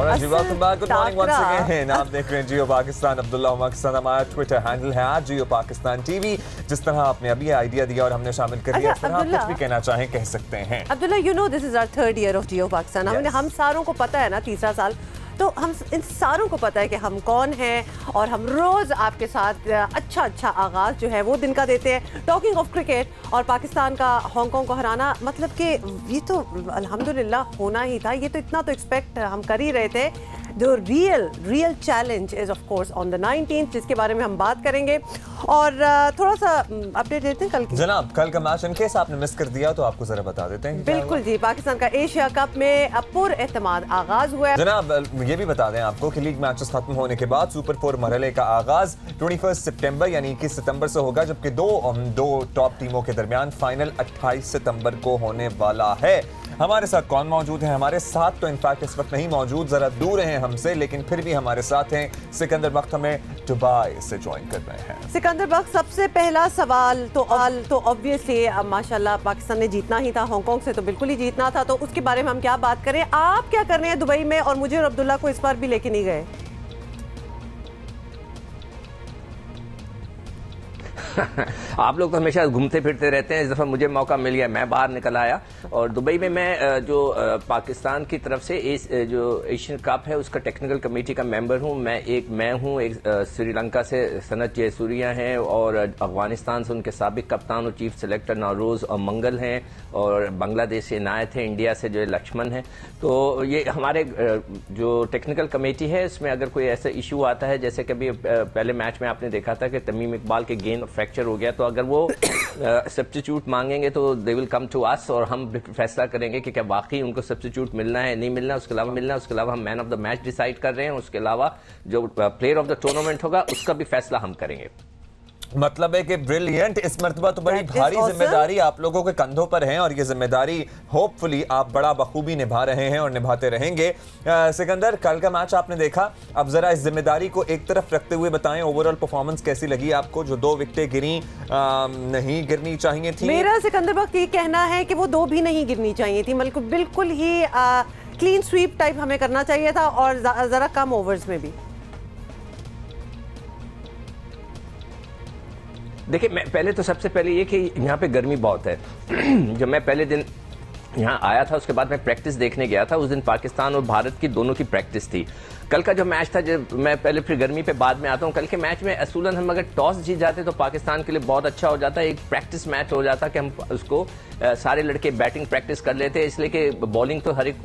जी welcome back, good morning once again. आप देख रहे हैं जियो पाकिस्तान। अब्दुल्ला मकसद हमारा ट्विटर हैंडल है जियो पाकिस्तान टीवी। जिस तरह आपने अभी आइडिया दिया और हमने शामिल कर लिया, फिर आप कुछ भी कहना चाहें कह सकते हैं। Abdullah, you know this is our third year of Geo Pakistan. हम सारों को पता है ना, तीसरा साल, तो हम इन सारों को पता है कि हम कौन हैं और हम रोज़ आपके साथ अच्छा आगाज़ जो है वो दिन का देते हैं। टॉकिंग ऑफ क्रिकेट और पाकिस्तान का हांगकांग को हराना, मतलब कि ये तो अल्हम्दुलिल्लाह होना ही था। ये तो इतना तो एक्सपेक्ट हम कर ही रहे थे। जो real challenge is of course on the 19th, जिसके बारे में हम बात करेंगे और थोड़ा सा अपडेट देते हैं कल की। जनाब, कल का मैच इनकेस आपने मिस कर दिया तो आपको जरा बता देते हैं। बिल्कुल जी, पाकिस्तान का एशिया कप में पुरएतमाद आगाज हुआ है। जनाब, ये भी बता दें आपको कि लीग मैचेस खत्म होने के बाद सुपर 4 मरहले का आगाज 21 सितंबर यानी 21 सितंबर से होगा, जबकि दो टॉप टीमों के दरमियान फाइनल 28 सितंबर को होने वाला है। हमारे साथ कौन मौजूद है? हमारे साथ तो इनफैक्ट इस वक्त नहीं मौजूद, जरा दूर हैं हमसे, लेकिन फिर भी हमारे साथ हैं सिकंदर बख्त, हमें दुबई से ज्वाइन कर रहे हैं। सिकंदर बख्त, सबसे पहला सवाल तो ऑब्वियसली माशाल्लाह पाकिस्तान ने जीतना ही था, हांगकांग से तो बिल्कुल ही जीतना था, तो उसके बारे में हम क्या बात करें? आप क्या कर रहे हैं दुबई में, और मुझे और अब्दुल्ला को इस बार भी लेके नहीं गए? आप लोग तो हमेशा घूमते फिरते रहते हैं, इस दफ़ा मुझे मौका मिल गया, मैं बाहर निकल आया। और दुबई में मैं जो पाकिस्तान की तरफ से जो एशियन कप है उसका टेक्निकल कमेटी का मेंबर हूं। मैं हूं एक श्रीलंका से सनत जयसूरिया हैं, और अफगानिस्तान से उनके साबिक कप्तान और चीफ सेलेक्टर नौरोज़ और मंगल हैं, और बांग्लादेश से इनायत है, इंडिया से जो लक्ष्मण है। तो ये हमारे जो टेक्निकल कमेटी है, इसमें अगर कोई ऐसा इशू आता है, जैसे कभी पहले मैच में आपने देखा था कि तमीम इकबाल के गेंद फ्रैक्चर हो गया, तो अगर वो सब्स्टिट्यूट मांगेंगे तो they will come to us, और हम फैसला करेंगे कि क्या वाकई उनको सब्स्टिट्यूट मिलना है, नहीं मिलना। उसके अलावा हम man of the match decide कर रहे हैं। उसके अलावा जो प्लेयर ऑफ द टूर्नामेंट होगा उसका भी फैसला हम करेंगे। मतलब है कि ब्रिलियंट। इस मरतबा तो बड़ी भारी जिम्मेदारी आप लोगों के कंधों पर है, और ये जिम्मेदारी होपफुली आप बड़ा बखूबी निभा रहे हैं और निभाते रहेंगे। सिकंदर, कल का मैच आपने देखा, अब जरा इस जिम्मेदारी को एक तरफ रखते हुए बताएं, ओवरऑल परफॉर्मेंस कैसी लगी आपको? जो 2 विकेटें गिरी, नहीं गिरनी चाहिए थी। मेरा सिकंदर वक्त ये कहना है कि वो 2 भी नहीं गिरनी चाहिए थी, बिल्कुल ही क्लीन स्वीप टाइप हमें करना चाहिए था, और जरा कम ओवर्स में भी। देखिए, मैं पहले तो सबसे पहले ये कि यहाँ पे गर्मी बहुत है। जब मैं पहले दिन यहाँ आया था, उसके बाद मैं प्रैक्टिस देखने गया था। उस दिन पाकिस्तान और भारत की दोनों की प्रैक्टिस थी। कल का जो मैच था, जब मैं पहले फिर गर्मी पे बाद में आता हूँ, कल के मैच में असूलन हम अगर टॉस जीत जाते तो पाकिस्तान के लिए बहुत अच्छा हो जाता, एक प्रैक्टिस मैच हो जाता कि हम उसको सारे लड़के बैटिंग प्रैक्टिस कर लेते, इसलिए कि बॉलिंग तो हर एक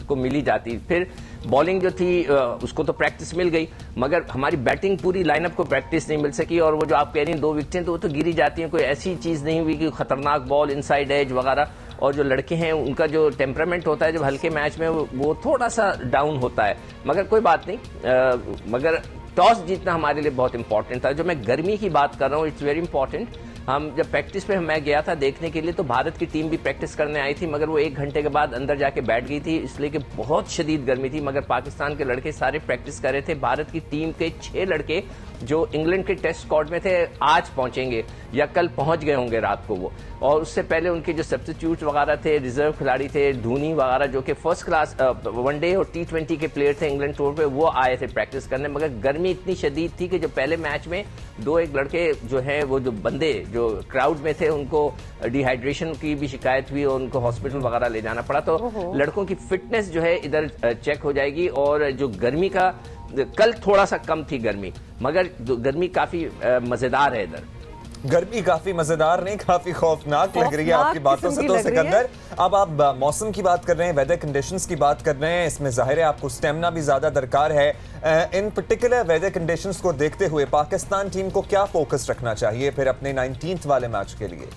को मिल ही जाती। फिर बॉलिंग जो थी उसको तो प्रैक्टिस मिल गई, मगर हमारी बैटिंग पूरी लाइनअप को प्रैक्टिस नहीं मिल सकी। और वो जो आप कह रही हैं 2 विकेटें, तो वो तो गिरी जाती हैं, कोई ऐसी चीज़ नहीं हुई कि खतरनाक बॉल, इनसाइड एज वगैरह। और जो लड़के हैं उनका जो टेम्परामेंट होता है जब हल्के मैच में, वो थोड़ा सा डाउन होता है, मगर कोई बात नहीं। मगर टॉस जीतना हमारे लिए बहुत इंपॉर्टेंट था। जो मैं गर्मी की बात कर रहा हूँ, इट्स वेरी इंपॉर्टेंट। हम जब प्रैक्टिस पे मैं गया था देखने के लिए, तो भारत की टीम भी प्रैक्टिस करने आई थी, मगर वो 1 घंटे के बाद अंदर जाके बैठ गई थी, इसलिए कि बहुत शदीद गर्मी थी। मगर पाकिस्तान के लड़के सारे प्रैक्टिस कर रहे थे। भारत की टीम के 6 लड़के जो इंग्लैंड के टेस्ट स्क्वाड में थे आज पहुंचेंगे या कल पहुंच गए होंगे रात को वो, और उससे पहले उनके जो सब्स्टिट्यूट वगैरह थे, रिजर्व खिलाड़ी थे, धोनी वगैरह जो कि फर्स्ट क्लास वनडे और T20 के प्लेयर थे इंग्लैंड टूर पे, वो आए थे प्रैक्टिस करने। मगर गर्मी इतनी शदीद थी कि जो पहले मैच में 2-1 लड़के जो है, वो जो बंदे जो क्राउड में थे, उनको डिहाइड्रेशन की भी शिकायत हुई और उनको हॉस्पिटल वगैरह ले जाना पड़ा। तो लड़कों की फिटनेस जो है इधर चेक हो जाएगी। और जो गर्मी का, कल थोड़ा सा कम थी गर्मी, मगर गर्मी काफी मजेदार है इधर। गर्मी काफी मजेदार नहीं, काफी खौफनाक लग रही है आपकी बातों से। तो सिकंदर, अब आप मौसम की बात कर रहे हैं, वेदर कंडीशंस की बात कर रहे हैं, इसमें जाहिर है आपको स्टेमिना भी ज्यादा दरकार है। इन पर्टिकुलर वेदर कंडीशंस को देखते हुए पाकिस्तान टीम को क्या फोकस रखना चाहिए फिर अपने 19th वाले मैच के लिए?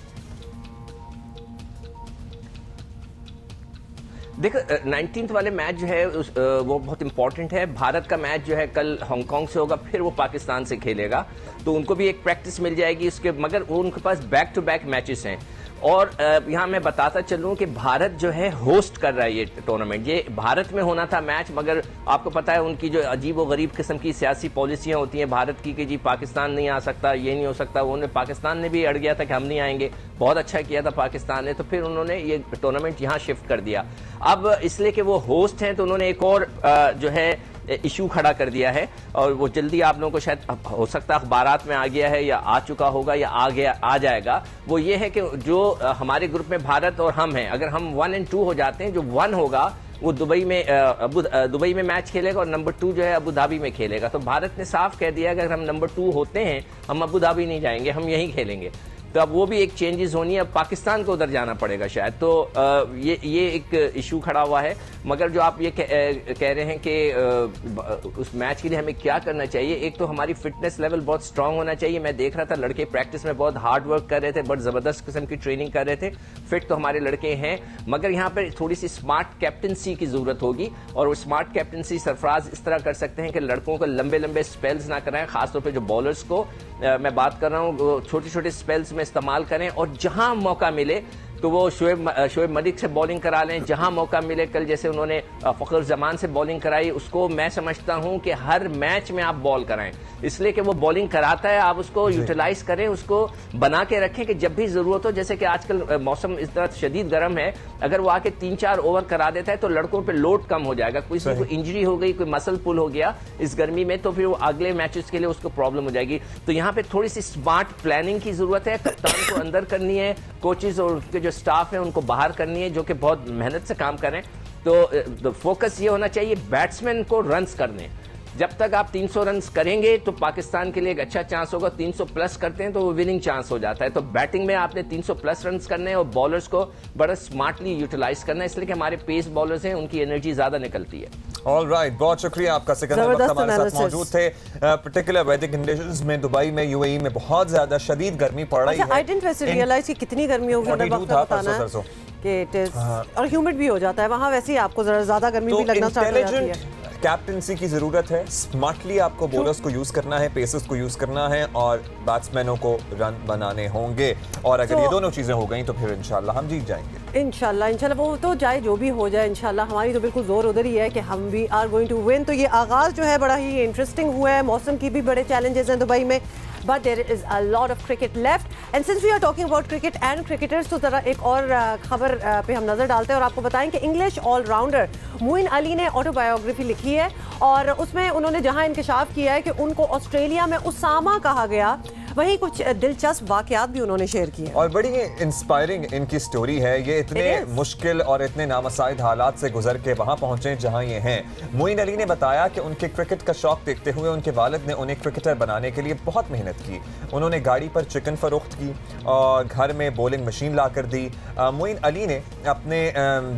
देखो, 19th वाले मैच जो है वो बहुत इंपॉर्टेंट है। भारत का मैच जो है कल हांगकांग से होगा, फिर वो पाकिस्तान से खेलेगा, तो उनको भी एक प्रैक्टिस मिल जाएगी उसके। मगर वो उनके पास बैक टू बैक मैचेस हैं। और यहाँ मैं बताता चलूं कि भारत जो है होस्ट कर रहा है ये टूर्नामेंट। ये भारत में होना था मैच, मगर आपको पता है उनकी जो अजीब व गरीब किस्म की सियासी पॉलिसियां होती हैं भारत की कि जी पाकिस्तान नहीं आ सकता, ये नहीं हो सकता। उन्होंने पाकिस्तान ने भी अड़ गया था कि हम नहीं आएंगे, बहुत अच्छा किया था पाकिस्तान ने, तो फिर उन्होंने ये टूर्नामेंट यहाँ शिफ्ट कर दिया। अब इसलिए कि वो होस्ट हैं तो उन्होंने एक और जो है इशू खड़ा कर दिया है, और वो जल्दी आप लोगों को शायद हो सकता है अखबारात में आ गया है या आ चुका होगा या आ जाएगा। वो ये है कि जो हमारे ग्रुप में भारत और हम हैं, अगर हम 1 और 2 हो जाते हैं, जो 1 होगा वो दुबई में मैच खेलेगा और नंबर 2 जो है अबू धाबी में खेलेगा। तो भारत ने साफ कह दिया कि अगर हम नंबर 2 होते हैं हम अबू धाबी नहीं जाएंगे, हम यहीं खेलेंगे। तो अब वो भी एक चेंजेस होनी है, अब पाकिस्तान को उधर जाना पड़ेगा शायद। तो ये एक इशू खड़ा हुआ है। मगर जो आप ये कह रहे हैं कि उस मैच के लिए हमें क्या करना चाहिए, एक तो हमारी फिटनेस लेवल बहुत स्ट्रांग होना चाहिए। मैं देख रहा था लड़के प्रैक्टिस में बहुत हार्ड वर्क कर रहे थे, बहुत जबरदस्त किस्म की ट्रेनिंग कर रहे थे। फिट तो हमारे लड़के हैं, मगर यहाँ पर थोड़ी सी स्मार्ट कैप्टनसी की जरूरत होगी। और वो स्मार्ट कैप्टनसी सरफराज इस तरह कर सकते हैं कि लड़कों को लंबे लंबे स्पेल्स ना कराएं, खासतौर पर जो बॉलर्स को मैं बात कर रहा हूँ, छोटे छोटे स्पेल्स में इस्तेमाल करें, और जहां मौका मिले तो वो शोएब मलिक से बॉलिंग करा लें। जहां मौका मिले, कल जैसे उन्होंने फखर जमान से बॉलिंग कराई, उसको मैं समझता हूं कि हर मैच में आप बॉल कराएं, इसलिए कि वो बॉलिंग कराता है, आप उसको यूटिलाइज करें, उसको बना के रखें कि जब भी जरूरत हो। जैसे कि आजकल मौसम इस तरह शदीद गर्म है, अगर वो आके 3-4 ओवर करा देता है तो लड़कों पर लोड कम हो जाएगा। किसी को इंजरी हो गई, कोई मसल पुल हो गया इस गर्मी में, तो फिर वो अगले मैचेस के लिए उसको प्रॉब्लम हो जाएगी। तो यहाँ पे थोड़ी सी स्मार्ट प्लानिंग की जरूरत है। कप्तान को अंदर करनी है, कोचेज और उनके जो स्टाफ है उनको बाहर करनी है, जो कि बहुत मेहनत से काम करें। तो फोकस ये होना चाहिए बैट्समैन को रन्स करने। जब तक आप 300 रन करेंगे तो पाकिस्तान के लिए एक अच्छा चांस होगा। 300 प्लस करते हैं तो वो विनिंग चांस हो जाता है। तो बैटिंग में आपने 300 प्लस रन करने हैं और बॉलर्स को बड़ा स्मार्टली यूटिलाइज करना है, इसलिए कि हमारे पेस बॉलर्स हैं, उनकी एनर्जी ज्यादा निकलती है। ऑल राइट, बहुत शुक्रिया आपका। सिकंदर वक्त हमारे साथ मौजूद थे। पर्टिकुलर वेदर कंडीशंस में दुबई में, यूएई में बहुत ज्यादा शदीद गर्मी पड़ रही है। आई डिडंट रियलाइज कि कितनी गर्मी होगी, कि इट इज और ह्यूमिड भी हो जाता है वहाँ। वैसे ही आपको जरा ज्यादा गर्मी भी लगना स्टार्ट हो जाती है। कैप्टनसी की जरूरत है, स्मार्टली आपको बॉलर्स को यूज करना है, पेसर्स को यूज करना है, और बैट्समैनों को रन बनाने होंगे। और अगर ये दोनों चीजें हो गई तो फिर इंशाल्लाह हम जीत जाएंगे। इंशाल्लाह वो तो जाए जो भी हो जाए, इंशाल्लाह हमारी तो बिल्कुल जोर उधर ही है कि हम भी आर गोइंग टू विन। तो ये आगाज जो है बड़ा ही इंटरेस्टिंग हुआ है। मौसम की भी बड़े चैलेंजेस हैं दुबई में, but there is a lot of cricket left. And since we are talking about cricket and cricketers, तो ज़रा एक और खबर पे हम नज़र डालते हैं और आपको बताएं कि इंग्लिश ऑलराउंडर मोइन अली ने ऑटोबायोग्राफी लिखी है, और उसमें उन्होंने जहां इंकशाफ किया है कि उनको ऑस्ट्रेलिया में उसामा कहा गया, वहीं कुछ दिलचस्प वाकयात भी उन्होंने शेयर किए। और बड़ी इंस्पायरिंग इनकी स्टोरी है। ये इतने मुश्किल और इतने नामसाइद हालात से गुजर के वहां पहुंचे जहां ये हैं। मोइन अली ने बताया कि उनके क्रिकेट का शौक देखते हुए उनके वालिद ने उन्हें क्रिकेटर बनाने के लिए बहुत मेहनत की। उन्होंने गाड़ी पर चिकन फरोख्त की और घर में बॉलिंग मशीन ला कर दी। मोइन अली ने अपने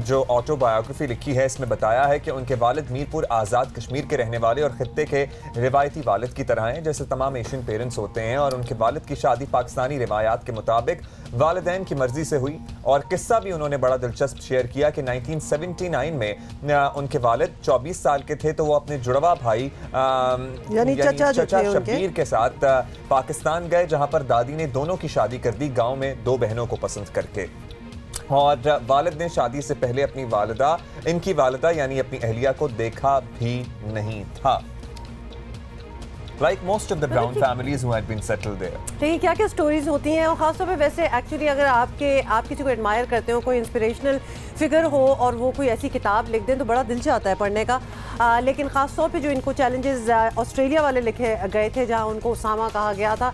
जो ऑटोबायोग्राफी लिखी है इसमें बताया है कि उनके वालिद मीरपुर आज़ाद कश्मीर के रहने वाले और खित्ते के रिवायती वालिद की तरह हैं, जैसे तमाम एशियन पेरेंट्स होते हैं। और उनके वालिद की शादी पाकिस्तानी रिवायात के मुताबिक वालिदैन की मर्जी से हुई। और किस्सा भी उन्होंने बड़ा दिलचस्प शेयर किया कि 1979 में उनके वालिद 24 साल के थे, तो वो अपने जुड़वा भाई यानी चचा शब्बीर के साथ पाकिस्तान गए, जहां पर दादी ने दोनों की शादी कर दी गांव में 2 बहनों को पसंद करके। और वालिद ने शादी से पहले इनकी वालिदा यानी अपनी अहलिया को देखा भी नहीं था। Like most of the Brown families who had been settled there. देखिए क्या क्या स्टोरीज होती हैं, और खासतौर पे वैसे एक्चुअली अगर आप किसी को एडमायर करते हो, कोई इंस्पिरेशनल फिगर हो और वो कोई ऐसी किताब लिख दें तो बड़ा दिल चाहता है पढ़ने का। लेकिन खासतौर पे जो इनको चैलेंजेस ऑस्ट्रेलिया वाले लिखे गए थे जहाँ उनको उसामा कहा गया था,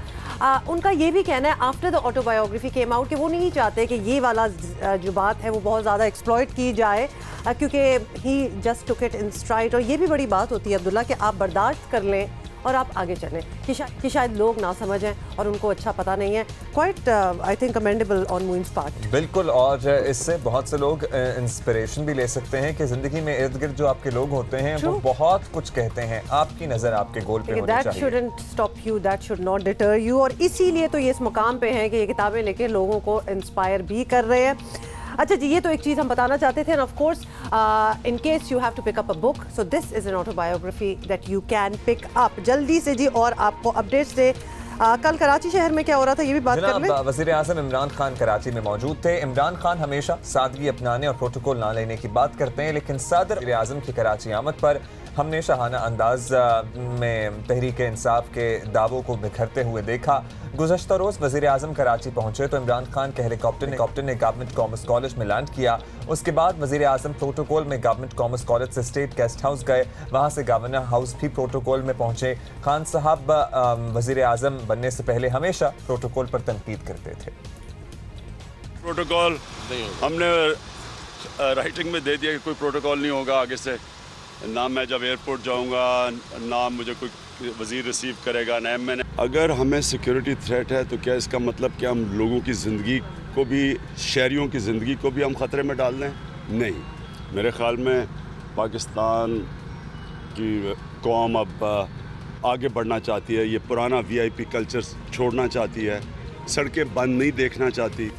उनका ये भी कहना है after the autobiography came out कि वो नहीं चाहते कि ये वाला जो बात है वो बहुत ज़्यादा एक्सप्लॉइट की जाए, क्योंकि he just took it in stride. और ये भी बड़ी बात होती है अब्दुल्ला कि आप बर्दाश्त कर लें और आप आगे चलें, कि शायद लोग ना समझें और उनको अच्छा पता नहीं है। Quite I think commendable on Moin's part. बिल्कुल, और इससे बहुत से लोग इंस्पिरेशन भी ले सकते हैं कि जिंदगी में इर्द गिर्द जो आपके लोग होते हैं वो बहुत कुछ कहते हैं, आपकी नजर आपके गोल पे होनी चाहिए। That shouldn't stop you, that should not deter you. और इसीलिए तो ये इस मुकाम पे हैं कि ये किताबें लेके लोगों को इंस्पायर भी कर रहे हैं। अच्छा जी, ये तो एक चीज़ हम बताना चाहते थे, of course in case you have to pick up a book, so this is an autobiography that you can pick up जल्दी से जी। और आपको अपडेट्स से कल कराची शहर में क्या हो रहा था ये भी बात कर लें। वज़ीर आज़म इमरान खान कराची में मौजूद थे। इमरान खान हमेशा सादगी अपनाने और प्रोटोकॉल ना लेने की बात करते हैं, लेकिन सदर वज़ीर आज़म की कराची आमद पर हमने शाहाना अंदाज में तहरीक इंसाफ के दावों को बिखरते हुए देखा। गुज़श्ता रोज़ वज़ीर आज़म कराची पहुंचे तो इमरान खान के हेलीकॉप्टर ने गवर्नमेंट कॉमर्स कॉलेज में लैंड किया। उसके बाद वज़ीर आज़म प्रोटोकॉल में गवर्नमेंट कॉमर्स कॉलेज से स्टेट गेस्ट हाउस गए, वहाँ से गवर्नर हाउस भी प्रोटोकॉल में पहुंचे। खान साहब वज़ीर आज़म बनने से पहले हमेशा प्रोटोकॉल पर तनकीद करते थे। प्रोटोकॉल हमने राइटिंग में दे दिया कि कोई प्रोटोकॉल नहीं होगा आगे से, ना मैं जब एयरपोर्ट जाऊंगा ना मुझे कोई वज़ीर रिसीव करेगा ना मैंने। अगर हमें सिक्योरिटी थ्रेट है तो क्या इसका मतलब कि हम लोगों की ज़िंदगी को भी, शहरियों की ज़िंदगी को भी हम ख़तरे में डाल दें? नहीं, मेरे ख़्याल में पाकिस्तान की कौम अब आगे बढ़ना चाहती है, ये पुराना VIP कल्चर छोड़ना चाहती है, सड़कें बंद नहीं देखना चाहती।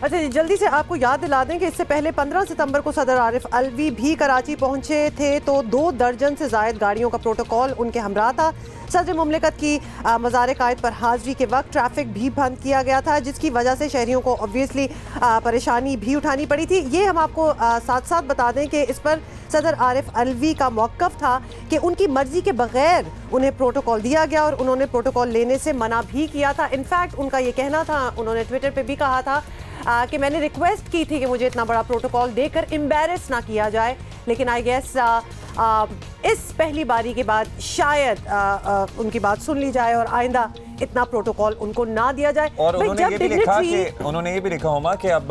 अच्छा जी, जल्दी से आपको याद दिला दें कि इससे पहले 15 सितंबर को सदर आरिफ अलवी भी कराची पहुंचे थे तो 2 दर्जन से जायद गाड़ियों का प्रोटोकॉल उनके हमरा था। सदर मुमलिकत की मज़ार कायद पर हाजिरी के वक्त ट्रैफिक भी बंद किया गया था, जिसकी वजह से शहरियों को ऑब्वियसली परेशानी भी उठानी पड़ी थी। ये हम आपको साथ साथ बता दें कि इस पर सदर आरिफ अलवी का मौक़िफ़ था कि उनकी मर्ज़ी के बगैर उन्हें प्रोटोकॉल दिया गया और उन्होंने प्रोटोकॉल लेने से मना भी किया था। इनफैक्ट उनका ये कहना था, उन्होंने ट्विटर पर भी कहा था कि मैंने रिक्वेस्ट की थी कि मुझे इतना बड़ा प्रोटोकॉल देकर एम्बैरेस ना किया जाए, लेकिन आई गेस इस पहली बारी के बाद शायद उनकी बात सुन ली जाए और आइंदा इतना प्रोटोकॉल उनको ना दिया जाए। और उन्होंने ये भी लिखा होगा कि अब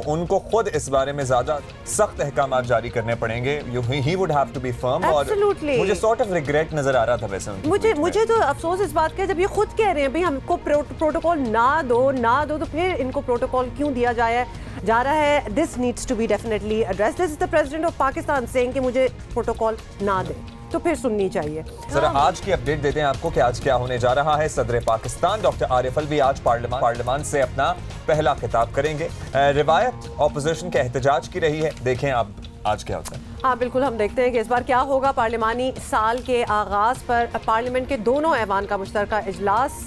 उनको खुद इस बारे में ज्यादा सख्त अहकाम जारी करने पड़ेंगे। He would have to be firm। और मुझे सॉर्ट ऑफ रिग्रेट नजर आ रहा था वैसे मुझे तो अफसोस इस बात का, जब ये खुद कह रहे हैं भाई हमको प्रोटोकॉल ना दो तो फिर इनको प्रोटोकॉल क्यों दिया जा रहा है। This needs to be definitely address. This is the president of Pakistan saying कि मुझे प्रोटोकॉल ना दे तो फिर सुननी चाहिए। जरा आज की अपडेट देते हैं आपको कि आज क्या होने जा रहा है। सदर पाकिस्तान डॉक्टर आरिफ अलवी आज पार्लियामान से अपना पहला खिताब करेंगे। रिवायत ऑपोजिशन के एहतजाज की रही है, देखें आप आज क्या होता है। हाँ बिल्कुल, हम देखते हैं कि इस बार क्या होगा। पार्लिमानी साल के आगाज़ पर पार्लियामेंट के दोनों ऐवान का मुश्तरका इजलास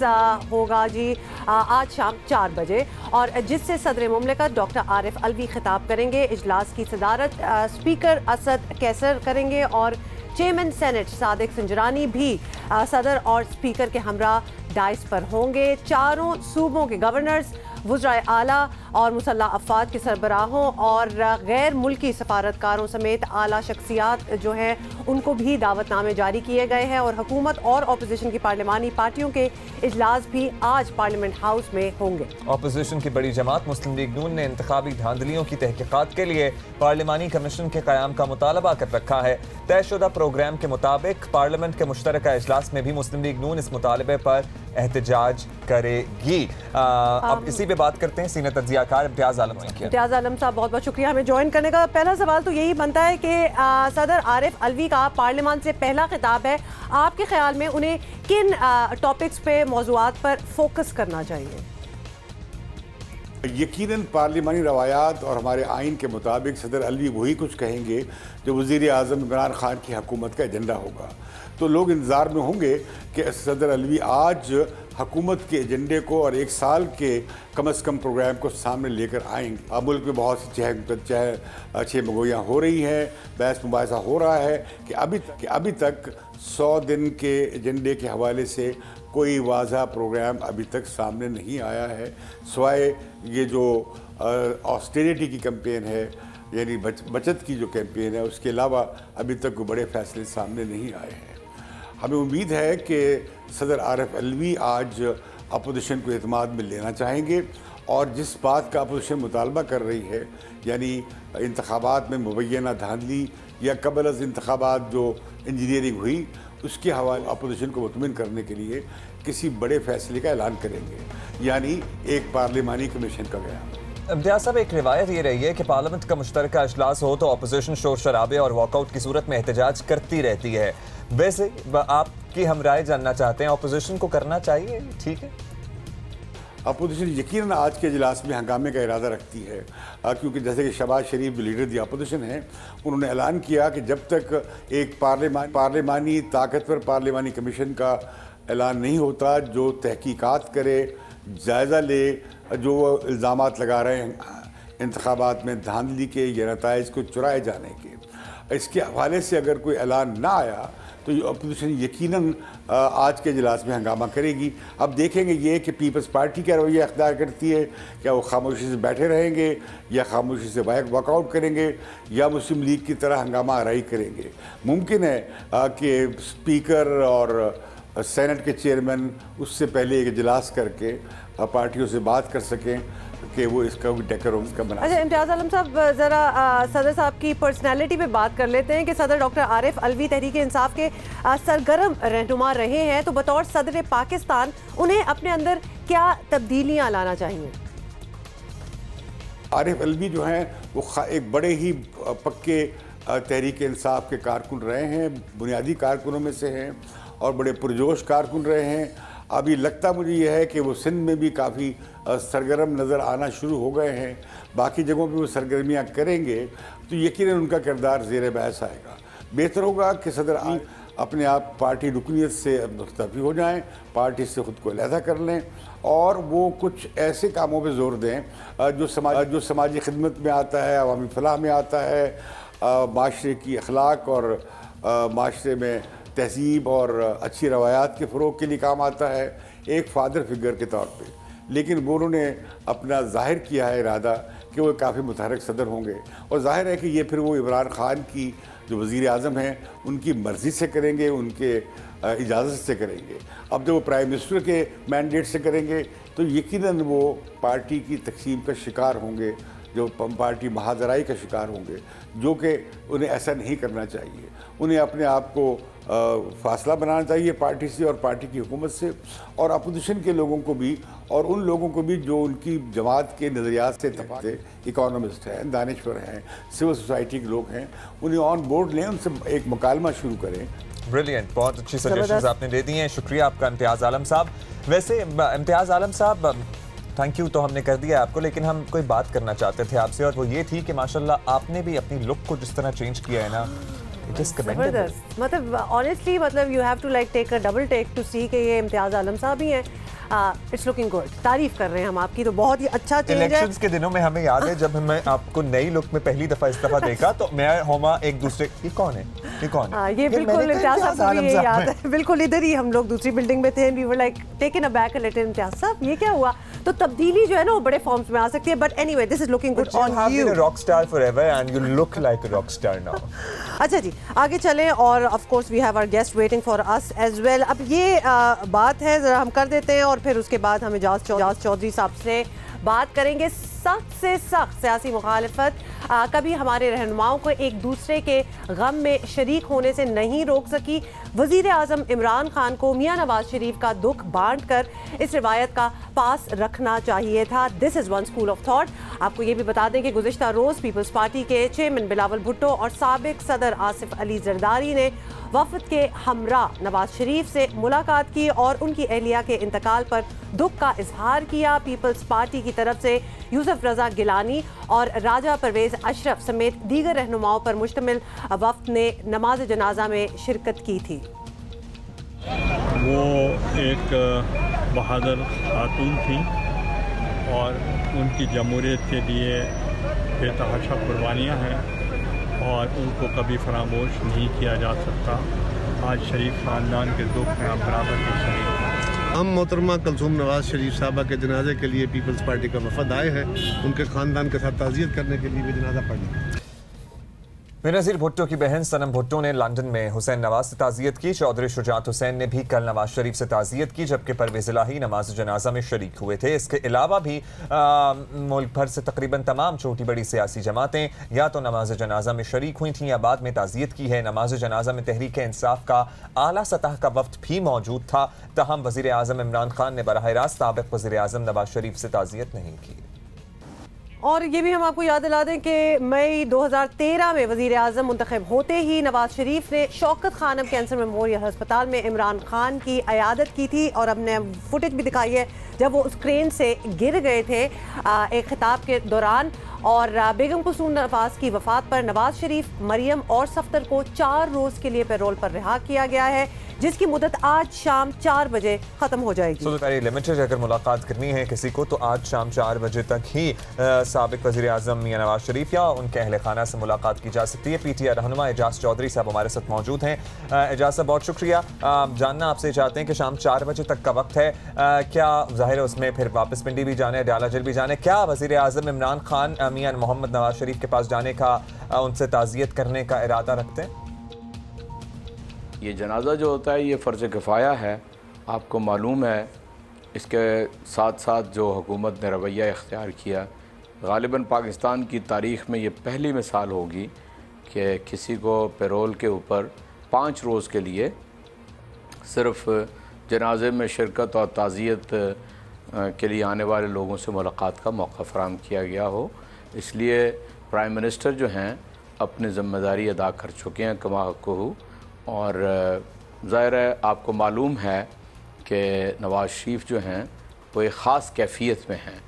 होगा जी आज शाम 4 बजे, और जिससे सदर मुमलिकत डॉक्टर आरिफ अलवी खिताब करेंगे। इजलास की सदारत स्पीकर असद कैसर करेंगे और चेयरमैन सेनेट सादिक संजरानी भी सदर और स्पीकर के हमरा डाइस पर होंगे। चारों सूबों के गवर्नर्स, वज़राए आला और मुसल्लह अफवाद के सरबराहों और गैर मुल्की सफारतकारों समेत आला शख्सियात जो हैं उनको भी दावतनामे जारी किए गए हैं, और हुकूमत और अपोजिशन की पार्लिमानी पार्टियों के इजलास भी आज पार्लियामेंट हाउस में होंगे। अपोजिशन की बड़ी जमात मुस्लिम लीग नून ने इंतखाबी धांधलियों की तहकीकात के लिए पार्लिमानी कमीशन के क़याम का मुतालबा कर रखा है। तयशुदा प्रोग्राम के मुताबिक पार्लियामेंट के मुश्तरका इजलास में भी मुस्लिम लीग नून इस मुतालबे पर एहतजाज करेगी। अब इसी पे बात करते हैं सीनियर तज्जियाकार इम्तियाज आलम साहब। इम्तियाज आलम साहब बहुत बहुत शुक्रिया हमें ज्वाइन करने का। पहला सवाल तो यही बनता है कि सदर आरिफ अलवी का पार्लियामान से पहला खिताब है, आपके ख्याल में उन्हें किन टॉपिक्स पे, मौज़ूआत पर फोकस करना चाहिए? यकीनन पार्लिमानी रवायात और हमारे आइन के मुताबिक सदर अलवी वही कुछ कहेंगे जो वज़ीर आज़म इमरान खान की हुकूमत का एजेंडा होगा। तो लोग इंतज़ार में होंगे कि सदर अलवी आज हुकूमत के एजेंडे को और 1 साल के कम अज़ कम प्रोग्राम को सामने लेकर आएंगे। अब मुल्क में बहुत सी चह मगोइयाँ हो रही हैं, बहस मुबाहिसा हो रहा है कि अभी तक 100 दिन के एजेंडे के हवाले से कोई वाज़ा प्रोग्राम अभी तक सामने नहीं आया है, सिवाय ये जो ऑस्टेरिटी की कैंपेन है, यानी बचत की जो कैंपेन है, उसके अलावा अभी तक कोई बड़े फैसले सामने नहीं आए हैं। हमें उम्मीद है कि सदर आरिफ अलवी आज अपोजिशन को एतमाद में लेना चाहेंगे और जिस बात का अपोजिशन मुतालबा कर रही है, यानी इंतखाबात में मुबैना धांधली या कबल अज़ इंतखाबात जो इंजीनियरिंग हुई, उसके हवाले अपोजिशन को मुतमिन करने के लिए किसी बड़े फैसले का ऐलान करेंगे, यानी एक पार्लिमानी कमीशन का गया। इम्तियाज साहब, एक रिवायत ये रही है कि पार्लियामेंट का मुश्तरका इजलास हो तो अपोजिशन शोर शराबे और वॉकआउट की सूरत में एहतजाज करती रहती है। वैसे आपकी हम राय जानना चाहते हैं, अपोजिशन को करना चाहिए? ठीक है, अपोजिशन यकीनन आज के इजलास में हंगामे का इरादा रखती है, क्योंकि जैसे कि शहबाज शरीफ जो लीडर दी अपोजिशन है, उन्होंने ऐलान किया कि जब तक एक पार्लिमानी ताकतवर पार्लिमानी कमीशन का ऐलान नहीं होता जो तहकीकात करे, जायज़ा ले, जो वो इल्ज़ामात लगा रहे हैं इंतखाबात में धांधली के या नताइज को चुराए जाने के, इसके हवाले से अगर कोई ऐलान ना आया तो ये अपोजिशन यकीनन आज के इजलास में हंगामा करेगी। अब देखेंगे ये कि पीपल्स पार्टी का रवैया अख्तियार करती है, क्या वो खामोशी से बैठे रहेंगे या खामोशी से वॉकआउट करेंगे या मुस्लिम लीग की तरह हंगामा आराई करेंगे। मुमकिन है कि स्पीकर और सेनेट के चेयरमैन उससे पहले एक इजलास करके पार्टियों से बात कर सकें कि वो इसका डेकोरम का बना। अच्छा इम्तियाज़ आलम साहब, ज़रा सदर साहब की पर्सनालिटी पे बात कर लेते हैं कि सदर डॉक्टर आरिफ अलवी तहरीक इंसाफ के सरगर्म रहनुमा रहे हैं, तो बतौर सदर पाकिस्तान उन्हें अपने अंदर क्या तब्दीलियाँ लाना चाहिए? आरिफ अलवी जो हैं वो एक बड़े ही पक्के तहरीक इंसाफ के कारकुन रहे हैं, बुनियादी कारकुनों में से हैं और बड़े पुरजोश कारकुन रहे हैं। अभी लगता मुझे यह है कि वो सिंध में भी काफ़ी सरगर्म नज़र आना शुरू हो गए हैं, बाकी जगहों पे वो सरगर्मियाँ करेंगे तो यकीनन उनका किरदार ज़ेर बहस आएगा। बेहतर होगा कि सदर अपने आप पार्टी रुकनीत से मुस्तफ़ी हो जाएं, पार्टी से ख़ुद को अलहदा कर लें और वो कुछ ऐसे कामों पे जोर दें जो समाजी खिदमत में आता है, अवामी फलाह में आता है, माशरे की अखलाक और माशरे में तहजीब और अच्छी रवायात के फ़रोग के लिए काम आता है एक फ़ादर फिगर के तौर पे। लेकिन वो उन्होंने अपना ज़ाहिर किया है इरादा कि वो काफ़ी मुतहरक सदर होंगे और ज़ाहिर है कि ये फिर वो इमरान ख़ान की जो वज़ीर आज़म हैं उनकी मर्ज़ी से करेंगे, उनके इजाज़त से करेंगे। अब जब वो प्राइम मिनिस्टर के मैंडेट से करेंगे तो यकीनन वो पार्टी की तकसीम का शिकार होंगे, जो पार्टी महाजराई का शिकार होंगे, जो कि उन्हें ऐसा नहीं करना चाहिए। उन्हें अपने आप को फासला बनाना चाहिए पार्टी से और पार्टी की हुकूमत से और अपोजिशन के लोगों को भी और उन लोगों को भी जो उनकी जमात के नज़रियात से तफाते, इकोनॉमिस्ट हैं, दानिश्वर हैं, सिविल सोसाइटी के लोग हैं, उन्हें ऑन बोर्ड लें, उनसे एक मुकालमा शुरू करें। ब्रिलियंट, बहुत अच्छी सजेशंस आपने दे दी हैं, शुक्रिया आपका इम्तियाज़ आलम साहब। वैसे इम्तियाज़ आलम साहब थैंक यू तो हमने कर दिया आपको, लेकिन हम कोई बात करना चाहते थे आपसे और वो ये थी कि माशाल्लाह आपने भी अपनी लुक को जिस तरह चेंज किया है ना, जबरदस्त। मतलब ऑनेस्टली मतलब you have to like take a double take to see कि ये इम्तियाज़ आलम साहब ही हैं। इट्स लुकिंग गुड, तारीफ कर रहे हैं हम आपकी, तो बहुत ही अच्छा चेंज है। इलेक्शंस के दिनों में हमें याद है जब मैं आपको नई लुक में पहली दफा इस दफा देखा तो मैं होमा एक दूसरे ये कौन है, ये कौन है? ये बिल्कुल इम्तियाज़ साहब को भी याद है, बिल्कुल इधर ही हम लोग दूसरी बिल्डिंग में थे, we were like taken aback a little, Imtiaz साहब ये क्या हुआ? तो तब्दीली जो है ना वो बड़े फॉर्म्स में आ सकती है, but anyway this is looking good on you. You have been a rock star forever and you look like a rock star now. अच्छा जी, आगे चलें और of course we have our guest waiting for us as well. अब ये बात है ज़रा हम कर देते हैं और फिर उसके बाद हम इजाज़ चौधरी साहब से बात करेंगे। सख्त से सख्त सियासी मुखालिफत कभी हमारे रहनुमाओं को एक दूसरे के गम में शरीक होने से नहीं रोक सकी। वज़ीर आज़म इमरान खान को मियां नवाज शरीफ का दुख बांट कर इस रिवायत का पास रखना चाहिए था। This is one school of thought. आपको ये भी बता दें कि गुज़िश्ता रोज़ पीपल्स पार्टी के चेयरमैन बिलावल भुट्टो और साबिक सदर आसिफ अली जरदारी ने वफ़द के हमरा नवाज शरीफ से मुलाकात की और उनकी अहलिया के इंतकाल पर दुख का इजहार किया। पीपल्स पार्टी की तरफ से यूसुफ रज़ा गिलानी और राजा परवेज़ अशरफ समेत दीगर रहनुमाओं पर मुश्तमिल वफ़द ने नमाज जनाजा में शिरकत की थी। वो एक बहादुर खातून थी और उनकी जमहूरियत के लिए बेतहाशा कुर्बानियाँ हैं और उनको कभी फरामोश नहीं किया जा सकता। आज शरीफ ख़ानदान के दुख में हम बराबर के शरीक हैं। हम मोहतरमा कुलसूम नवाज शरीफ साहबा के जनाजे के लिए पीपल्स पार्टी का वफद आए हैं, उनके ख़ानदान के साथ ताज़ियत करने के लिए भी जनाजा पढ़ने। बेनज़ीर भुट्टो की बहन सनम भुट्टो ने लंदन में हुसैन नवाज से ताज़ियत की। चौधरी शुजात हुसैन ने भी कल नवाज शरीफ से ताज़ियत की, जबकि परवेज़ इलाही नमाज जनाजा में शरीक हुए थे। इसके अलावा भी मुल्क भर से तकरीबन तमाम छोटी बड़ी सियासी जमातें या तो नमाज जनाजा में शरीक हुई थीं या बाद में ताज़ियत की है। नमाज जनाजा में तहरीक इंसाफ का आला सतह का वफ्द भी मौजूद था, तहम वज़ीर आज़म इमरान खान ने बराह रास्त साबिक़ वज़ीर आज़म नवाज शरीफ से ताज़ियत नहीं की। और ये भी हम आपको याद दिला दें कि मई 2013 में वज़ीर आज़म मुंतखब होते ही नवाज शरीफ ने शौकत खानम कैंसर मेमोरियल अस्पताल में इमरान खान की अयादत की थी और हमने फुटेज भी दिखाई है जब वो उस क्रेन से गिर गए थे एक खिताब के दौरान। और बेगम कुलसूम नवाज की वफ़ात पर नवाज शरीफ, मरियम और सफ्तर को 4 रोज़ के लिए पैरोल पर रिहा किया गया है। जिसकी मुद्दत आज शाम 4 बजे खत्म हो जाएगी। Very limited. अगर मुलाकात करनी है किसी को तो आज शाम 4 बजे तक ही साबिक वज़ीर आज़म मियां नवाज शरीफ या उनके अहल खाना से मुलाकात की जा सकती है। PTI रहनुमा एजाज चौधरी साहब हमारे साथ मौजूद हैं। एजाज साहब बहुत शुक्रिया। जानना आपसे चाहते हैं कि शाम 4 बजे तक का वक्त है, क्या ज़ाहिर है उसमें फिर वापस पिंडी भी जाना है, डाला जेल भी जाना है, क्या वज़ीर आज़म इमरान खान मियां मोहम्मद नवाज शरीफ के पास जाने का, उनसे ताज़ियत करने का इरादा रखते हैं? ये जनाजा जो होता है ये फ़र्ज़ किफ़ाया है, आपको मालूम है। इसके साथ साथ जो हुकूमत ने रवैया इख्तियार किया, ग़ालिबन पाकिस्तान की तारीख़ में ये पहली मिसाल होगी कि किसी को पैरोल के ऊपर 5 रोज़ के लिए सिर्फ़ जनाजे में शिरकत और ताज़ियत के लिए आने वाले लोगों से मुलाकात का मौका फ़राहम किया गया हो। इसलिए प्राइम मिनिस्टर जो हैं अपनी ज़िम्मेदारी अदा कर चुके हैं कमा हक़्क़ुहू। और ज़ाहिर है आपको मालूम है कि नवाज़ शरीफ जो हैं वो एक ख़ास कैफियत में हैं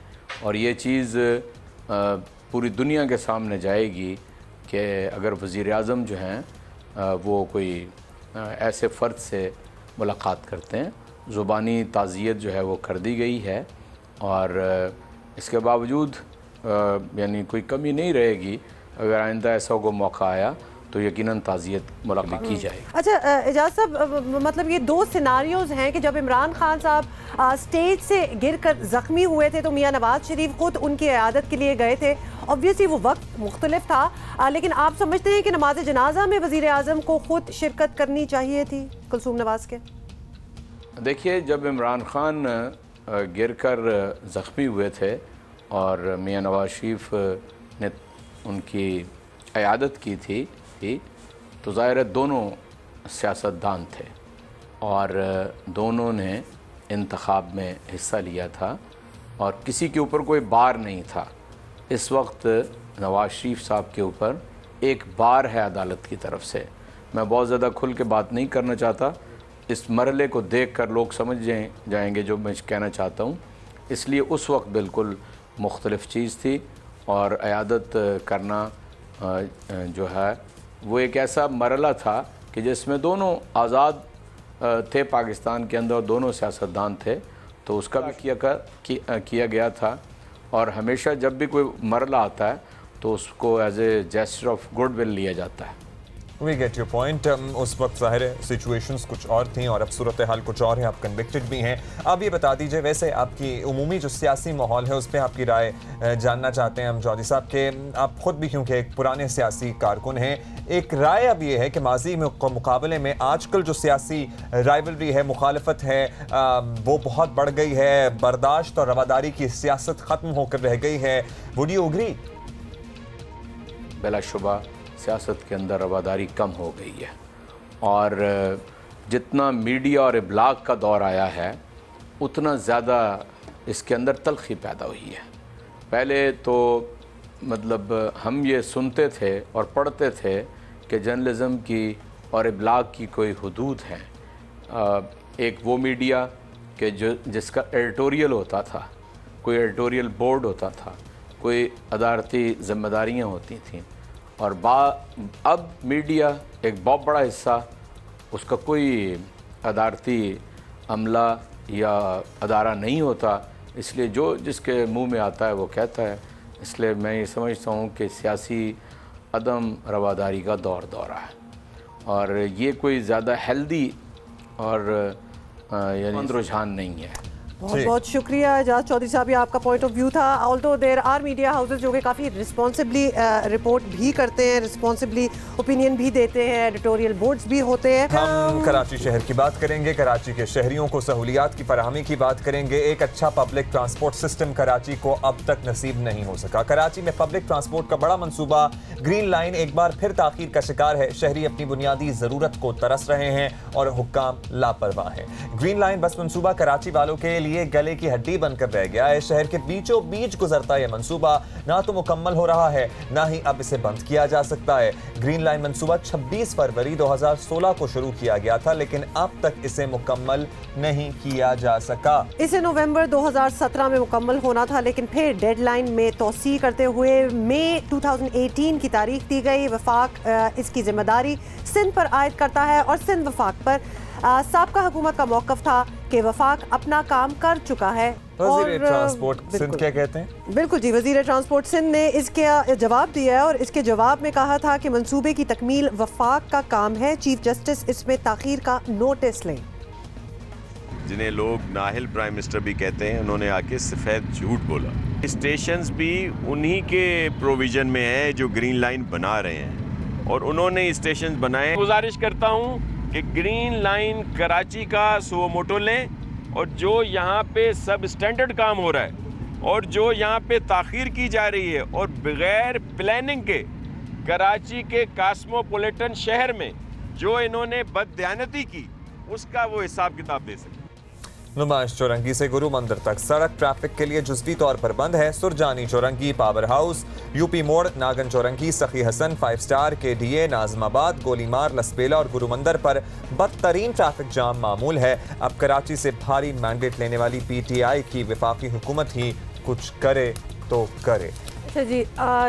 और ये चीज़ पूरी दुनिया के सामने जाएगी कि अगर वज़ीर आज़म जो हैं वो कोई ऐसे फ़र्द से मुलाकात करते हैं, ज़ुबानी ताज़ियत जो है वो कर दी गई है और इसके बावजूद यानी कोई कमी नहीं रहेगी। अगर आइंदा ऐसा को मौका आया तो यकीनन ताज़ियत मुलाकात की जाएगी। अच्छा एजाज साहब, मतलब ये 2 सिनारियोज़ हैं कि जब इमरान खान साहब स्टेज से गिरकर ज़ख्मी हुए थे तो मियां नवाज शरीफ खुद उनकी इयादत के लिए गए थे। ऑब्वियसली वो वक्त मुख्तलिफ था, लेकिन आप समझते हैं कि नमाज जनाजा में वज़ीर आज़म को खुद शिरकत करनी चाहिए थी कुलसूम नवाज के? देखिए, जब इमरान खान गिरकर ज़ख्मी हुए थे और मियां नवाज शरीफ ने उनकी इयादत की थी तो ज़ाहिर है दोनों सियासतदान थे और दोनों ने इंतखाब में हिस्सा लिया था और किसी के ऊपर कोई बार नहीं था। इस वक्त नवाज शरीफ साहब के ऊपर एक बार है अदालत की तरफ से। मैं बहुत ज़्यादा खुल के बात नहीं करना चाहता, इस मरले को देख कर लोग समझ जाएंगे जो मैं कहना चाहता हूँ। इसलिए उस वक्त बिल्कुल मुख्तलिफ चीज़ थी और इयादत करना जो है वो एक ऐसा मरला था कि जिसमें दोनों आज़ाद थे पाकिस्तान के अंदर, दोनों सियासतदान थे, तो उसका भी किया गया था। और हमेशा जब भी कोई मरला आता है तो उसको as a gesture of goodwill लिया जाता है। We get your point। उस वक्त ज़ाहिर है सिचुएशंस कुछ और थी और अब सूरत हाल कुछ और है, आप कन्विक्टेड भी हैं। अब ये बता दीजिए, वैसे आपकी उमूमी जो सियासी माहौल है उस पर आपकी राय जानना चाहते हैं हम जौहरी साहब के। आप ख़ुद भी क्योंकि एक पुराने सियासी कारकुन हैं, एक राय अब ये है कि माजी में मुकाबले में आजकल जो सियासी राइवलरी है, मुखालफत है, वो बहुत बढ़ गई है, बर्दाश्त और रवादारी की सियासत ख़त्म होकर रह गई है। Would you agree? बिलाशुबा सियासत के अंदर रवादारी कम हो गई है और जितना मीडिया और इब्लाग का दौर आया है उतना ज़्यादा इसके अंदर तलखी पैदा हुई है। पहले तो मतलब हम ये सुनते थे और पढ़ते थे कि जर्नलिज़म की और इब्लाग की कोई हदूद हैं। एक वो मीडिया कि जिसका एडिटोरियल होता था, कोई एडिटोरियल बोर्ड होता था, कोई अदालती ज़िम्मेदारियाँ होती थीं और अब मीडिया एक बहुत बड़ा हिस्सा उसका कोई अदालती अमला या अदारा नहीं होता, इसलिए जो जिसके मुंह में आता है वो कहता है। इसलिए मैं ये समझता हूँ कि सियासी अदम रवादारी का दौर है और ये कोई ज़्यादा हेल्दी और यानी रुझान नहीं है। बहुत बहुत शुक्रिया एजाज चौधरी साहब, ये आपका पॉइंट ऑफ व्यू था। Although there are media houses जो कि काफ़ी रिस्पॉन्सिबली रिपोर्ट भी करते हैं, रिस्पॉन्सिबली ओपिनियन भी देते हैं, एडिटोरियल बोर्ड्स भी होते हैं। हम कराची शहर की बात करेंगे, कराची के शहरियों को सहूलियात की फराहमी की बात करेंगे। एक अच्छा पब्लिक ट्रांसपोर्ट सिस्टम कराची को अब तक नसीब नहीं हो सका। कराची में पब्लिक ट्रांसपोर्ट का बड़ा मंसूबा ग्रीन लाइन एक बार फिर ताखीर का शिकार है। शहरी अपनी बुनियादी ज़रूरत को तरस रहे हैं और हुक्काम लापरवाह हैं। ग्रीन लाइन बस मंसूबा कराची वालों के लिए लिए गले की हड्डी बनकर रह गया है। शहर के बीचों बीच गुजरता यह मंसूबा ना तो मुकम्मल हो रहा है, ना ही अब इसे बंद किया जा सकता है। ग्रीन लाइन मंसूबा 26 फरवरी 2016 को शुरू किया गया था, लेकिन अब तक इसे मुकम्मल नहीं किया जा सका। इसे नवंबर 2017 में मुकम्मल होना था, लेकिन फिर डेडलाइन में तोसी करते हुए मई 2018 की तारीख दी गई। वफाक इसकी जिम्मेदारी सिंध पर आयद करता है और सिंध वफाक पर साबका हुकूमत का मौक़िफ़ था कि वफाक अपना काम कर चुका है। वज़ीर ट्रांसपोर्ट सिंध क्या कहते हैं? बिल्कुल जी, वज़ीर ट्रांसपोर्ट सिंध ने इसके जवाब दिया है और इसके जवाब में कहा था कि मंसूबे की तकमील वफाक का काम है, चीफ जस्टिस इसमें ताख़ीर का नोटिस लें। जिन्हें लोग नाहिल प्राइम मिनिस्टर भी कहते हैं, उन्होंने आके सफ़ेद झूठ बोला। स्टेशंस भी उन्हीं के प्रोविज़न में है जो ग्रीन लाइन बना रहे हैं और उन्होंने स्टेशन बनाए। गुजारिश करता हूँ कि ग्रीन लाइन कराची का सुओ मोटो लें और जो यहाँ पे सब स्टैंडर्ड काम हो रहा है और जो यहाँ पे ताख़ीर की जा रही है और बग़ैर प्लानिंग के कराची के कास्मोपोलिटन शहर में जो इन्होंने बददियानती की, उसका वो हिसाब किताब दे सके। नुमाइश चौरंगी से गुरु मंदिर तक सड़क ट्रैफिक के लिए जुज़वी तौर पर बंद है। सुरजानी चौरंगी, पावर हाउस, यूपी मोड़, नागन चौरंगी, सखी हसन, 5 स्टार, KDA, नाजमाबाद, गोलीमार, लसपेला और गुरु मंदिर पर बदतरीन ट्रैफिक जाम मामूल है। अब कराची से भारी मैंडेट लेने वाली PTI की वफाकी हुकूमत ही कुछ करे तो करे। अच्छा जी,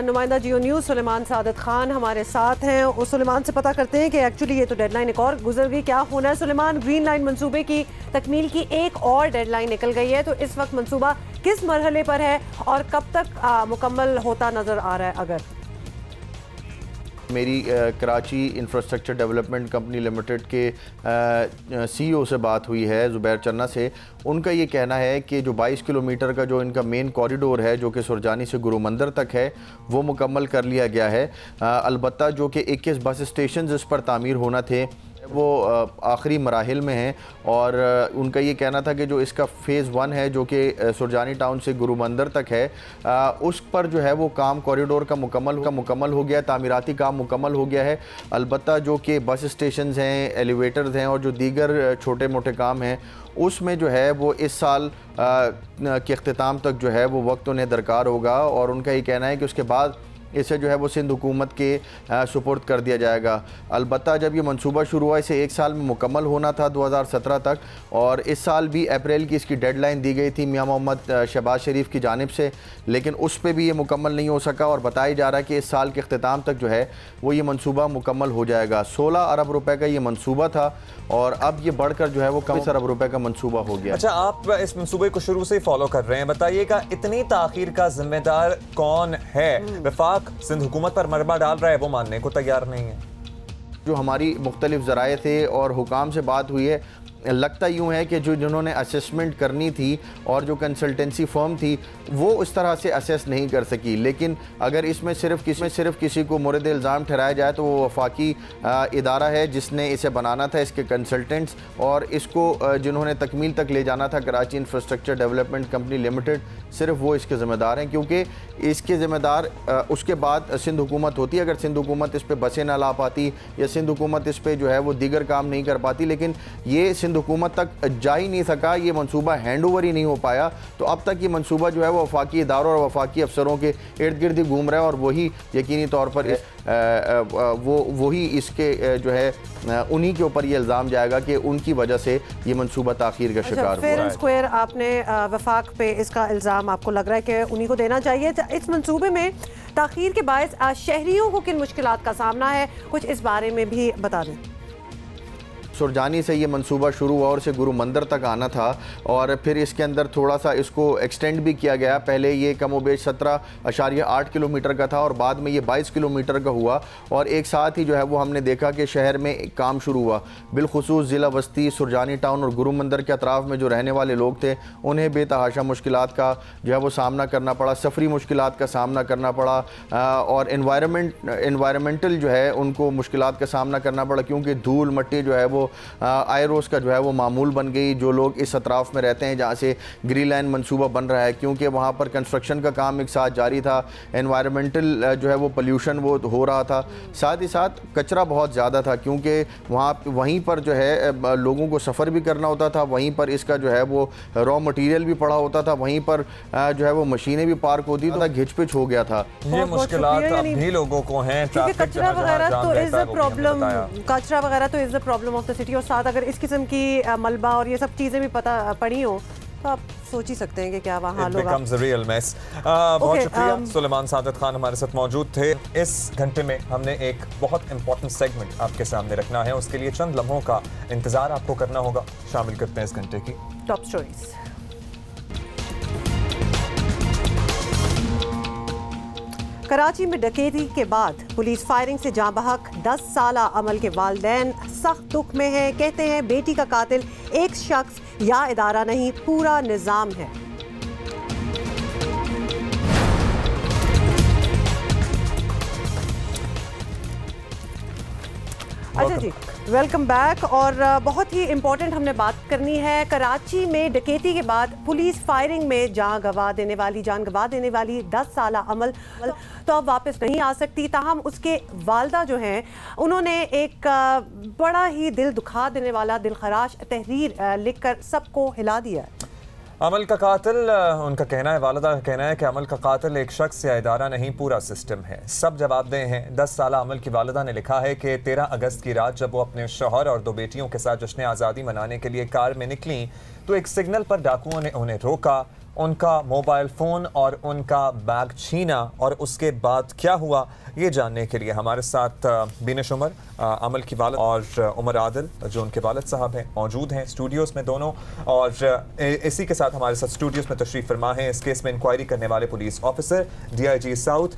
नुमाइंदा जियो न्यूज़ सुलेमान सादत खान हमारे साथ हैं। उस सुलेमान से पता करते हैं कि एक्चुअली ये तो डेडलाइन एक और गुजर गई, क्या होना है सुलेमान? ग्रीन लाइन मंसूबे की तकमील की एक और डेडलाइन निकल गई है, तो इस वक्त मंसूबा किस मरहले पर है और कब तक मुकम्मल होता नज़र आ रहा है? अगर मेरी Karachi infrastructure development company limited के CEO से बात हुई है, ज़ुबैर चन्ना से। उनका ये कहना है कि जो 22 किलोमीटर का जो इनका मेन कॉरिडोर है जो कि सुरजानी से गुरु मंदिर तक है, वो मुकम्मल कर लिया गया है। अलबत्ता जो कि 21 बस स्टेशन इस पर तामीर होना थे, वो आखिरी मराहिल में हैं और उनका ये कहना था कि जो इसका फ़ेज़ 1 है जो कि सुरजानी टाउन से गुरु मंदिर तक है, उस पर जो है वो काम कॉरिडोर का मुकम्मल हो गया, तामीराती काम मुकम्मल हो गया है। अलबत्ता जो कि बस स्टेशंस हैं, एलिवेटर्स हैं और जो दीगर छोटे मोटे काम हैं, उसमें जो है वो इस साल के अख्तिताम तक जो है वो वक्त उन्हें दरकार होगा और उनका ये कहना है कि उसके बाद इसे जो है वो सिंध हुकूमत के सुपुर्द कर दिया जाएगा। अलबत्ता जब ये मंसूबा शुरू हुआ इसे 1 साल में मुकम्मल होना था 2017 तक, और इस साल भी अप्रैल की इसकी डेडलाइन दी गई थी मियां मोहम्मद शहबाज शरीफ की जानिब से, लेकिन उस पर भी ये मुकम्मल नहीं हो सका और बताया जा रहा है कि इस साल के अख्तिताम तक जो है वो ये मंसूबा मुकम्मल हो जाएगा। 16 अरब रुपए का ये मंसूबा था और अब ये बढ़कर जो है वो 20 अरब रुपए का मंसूबा हो गया। अच्छा, आप इस मंसूबे को शुरू से ही फॉलो कर रहे हैं, बताइएगा इतनी ताखीर का जिम्मेदार कौन है? वफाक सिंध हुकूमत पर मरबा डाल रहा है, वो मानने को तैयार नहीं है। जो हमारी मुख्तलिफ ज़राए थे और हुकाम से बात हुई है, लगता यूँ है कि जो जिन्होंने असेसमेंट करनी थी और जो कंसल्टेंसी फर्म थी वो उस तरह से असेस नहीं कर सकी। लेकिन अगर इसमें सिर्फ किसी को मुर्द इल्ज़ाम ठहराया जाए तो वो वफाकी इदारा है जिसने इसे बनाना था, इसके कंसल्टेंट्स, और इसको जिन्होंने तकमील तक ले जाना था Karachi infrastructure development company limited, सिर्फ वो इसके ज़िम्मेदार हैं, क्योंकि इसके ज़िम्मेदार उसके बाद सिंध हुकूमत होती है। अगर सिंध हुकूमत इस पर बसें ना ला पाती या सिंध हुकूमत इस पर जो है वो दीगर काम नहीं कर पाती, लेकिन ये सिंध हुकूमत तक जा ही नहीं सका, ये मंसूबा हैंड ओवर ही नहीं हो पाया, तो अब तक ये मंसूबा जो है वो वफाकी इदारों और वफाकी अफसरों के इर्द गिर्द ही घूम रहा है और वही यकीनी तौर पर वही इसके जो है उन्हीं के ऊपर ये इल्ज़ाम जाएगा कि उनकी वजह से ये मंसूबा ताख़ीर का शिकार हुआ है। स्क्वायर आपने वफाक पे इसका इल्ज़ाम आपको लग रहा है कि उन्हीं को देना चाहिए। इस मंसूबे में ताख़ीर के बायस शहरियों को किन मुश्किलात का सामना है, कुछ इस बारे में भी बता दें। सुरजानी से ये मंसूबा शुरू हुआ और इसे गुरु मंदिर तक आना था और फिर इसके अंदर थोड़ा सा इसको एक्सटेंड भी किया गया। पहले ये कमोबेश 17.8 किलोमीटर का था और बाद में ये 22 किलोमीटर का हुआ और एक साथ ही जो है वो हमने देखा कि शहर में काम शुरू हुआ। बिलखुसूस ज़िला बस्ती, सुरजानी टाउन और गुरु मंदिर के अतराफ़ में जो रहने वाले लोग थे उन्हें बेतहाशा मुश्किलात का जो है वो सामना करना पड़ा, सफरी मुश्किलात का सामना करना पड़ा और इन्वायरमेंटल जो है उनको मुश्किलात का सामना करना पड़ा, क्योंकि धूल मट्टी जो है वो आयरोस का जो है वो मामूल बन गई। जो लोग इस अतराफ़ में रहते हैं जहाँ से ग्रीन लाइन मनसूबा बन रहा है, क्योंकि वहाँ पर कंस्ट्रक्शन का काम एक साथ जारी था, एनवायरमेंटल जो है वो पोल्यूशन वो हो रहा था, साथ ही साथ कचरा बहुत ज़्यादा था, क्योंकि वहीं पर जो है लोगों को सफ़र भी करना होता था, वहीं पर इसका जो है वो रॉ मटेरियल भी पड़ा होता था, वहीं पर जो है वो मशीनें भी पार्क होती थी, तो घिच पिच हो गया था। ये मुश्किलात अभी लोगों को हैं, कचरा वगैरह तो इज द प्रॉब्लम, कचरा वगैरह तो is the problem of the city. और साथ अगर इस किस्म की मलबा और ये सब चीजें भी पता पड़ी हो तो आप सोच ही सकते हैं कि क्या वहाँ हाल होगा। बहुत शुक्रिया, सुलेमान सादत खान हमारे साथ मौजूद थे। इस घंटे में हमने एक बहुत इंपॉर्टेंट सेगमेंट आपके सामने रखना है, उसके लिए चंद लम्हों का इंतजार आपको करना होगा। शामिल करते हैं इस घंटे की टॉप स्टोरीज। कराची में डकैती के बाद पुलिस फायरिंग से जाँ बहक, 10 साला अमल के वालिदैन सख्त दुख में हैं। कहते हैं बेटी का कातिल एक शख्स या इदारा नहीं, पूरा निजाम है। अच्छा जी, वेलकम बैक। और बहुत ही इम्पोर्टेंट हमने बात करनी है। कराची में डकैती के बाद पुलिस फायरिंग में जान गंवा देने वाली 10 साला अमल तो अब वापस नहीं आ सकती। ताहम उसके वालदा जो हैं उन्होंने एक बड़ा ही दिल दुखा देने वाला दिलखराश तहरीर लिखकर सबको हिला दिया। अमल का कातिल, उनका कहना है, वालिदा का कहना है कि अमल का कातिल एक शख्स या इदारा नहीं, पूरा सिस्टम है, सब जवाबदेह हैं। 10 साला अमल की वालिदा ने लिखा है कि 13 अगस्त की रात जब वो अपने शौहर और 2 बेटियों के साथ जश्न आज़ादी मनाने के लिए कार में निकली तो एक सिग्नल पर डाकुओं ने उन्हें रोका, उनका मोबाइल फ़ोन और उनका बैग छीना। और उसके बाद क्या हुआ ये जानने के लिए हमारे साथ बीनिश उमर, अमल की वालिद, और उमर आदिल जो उनके वालिद साहब हैं, मौजूद हैं स्टूडियोज़ में दोनों। और इसी के साथ हमारे साथ स्टूडियोज़ में तशरीफ़ फरमा हैं इस केस में इंक्वायरी करने वाले police officer DIG south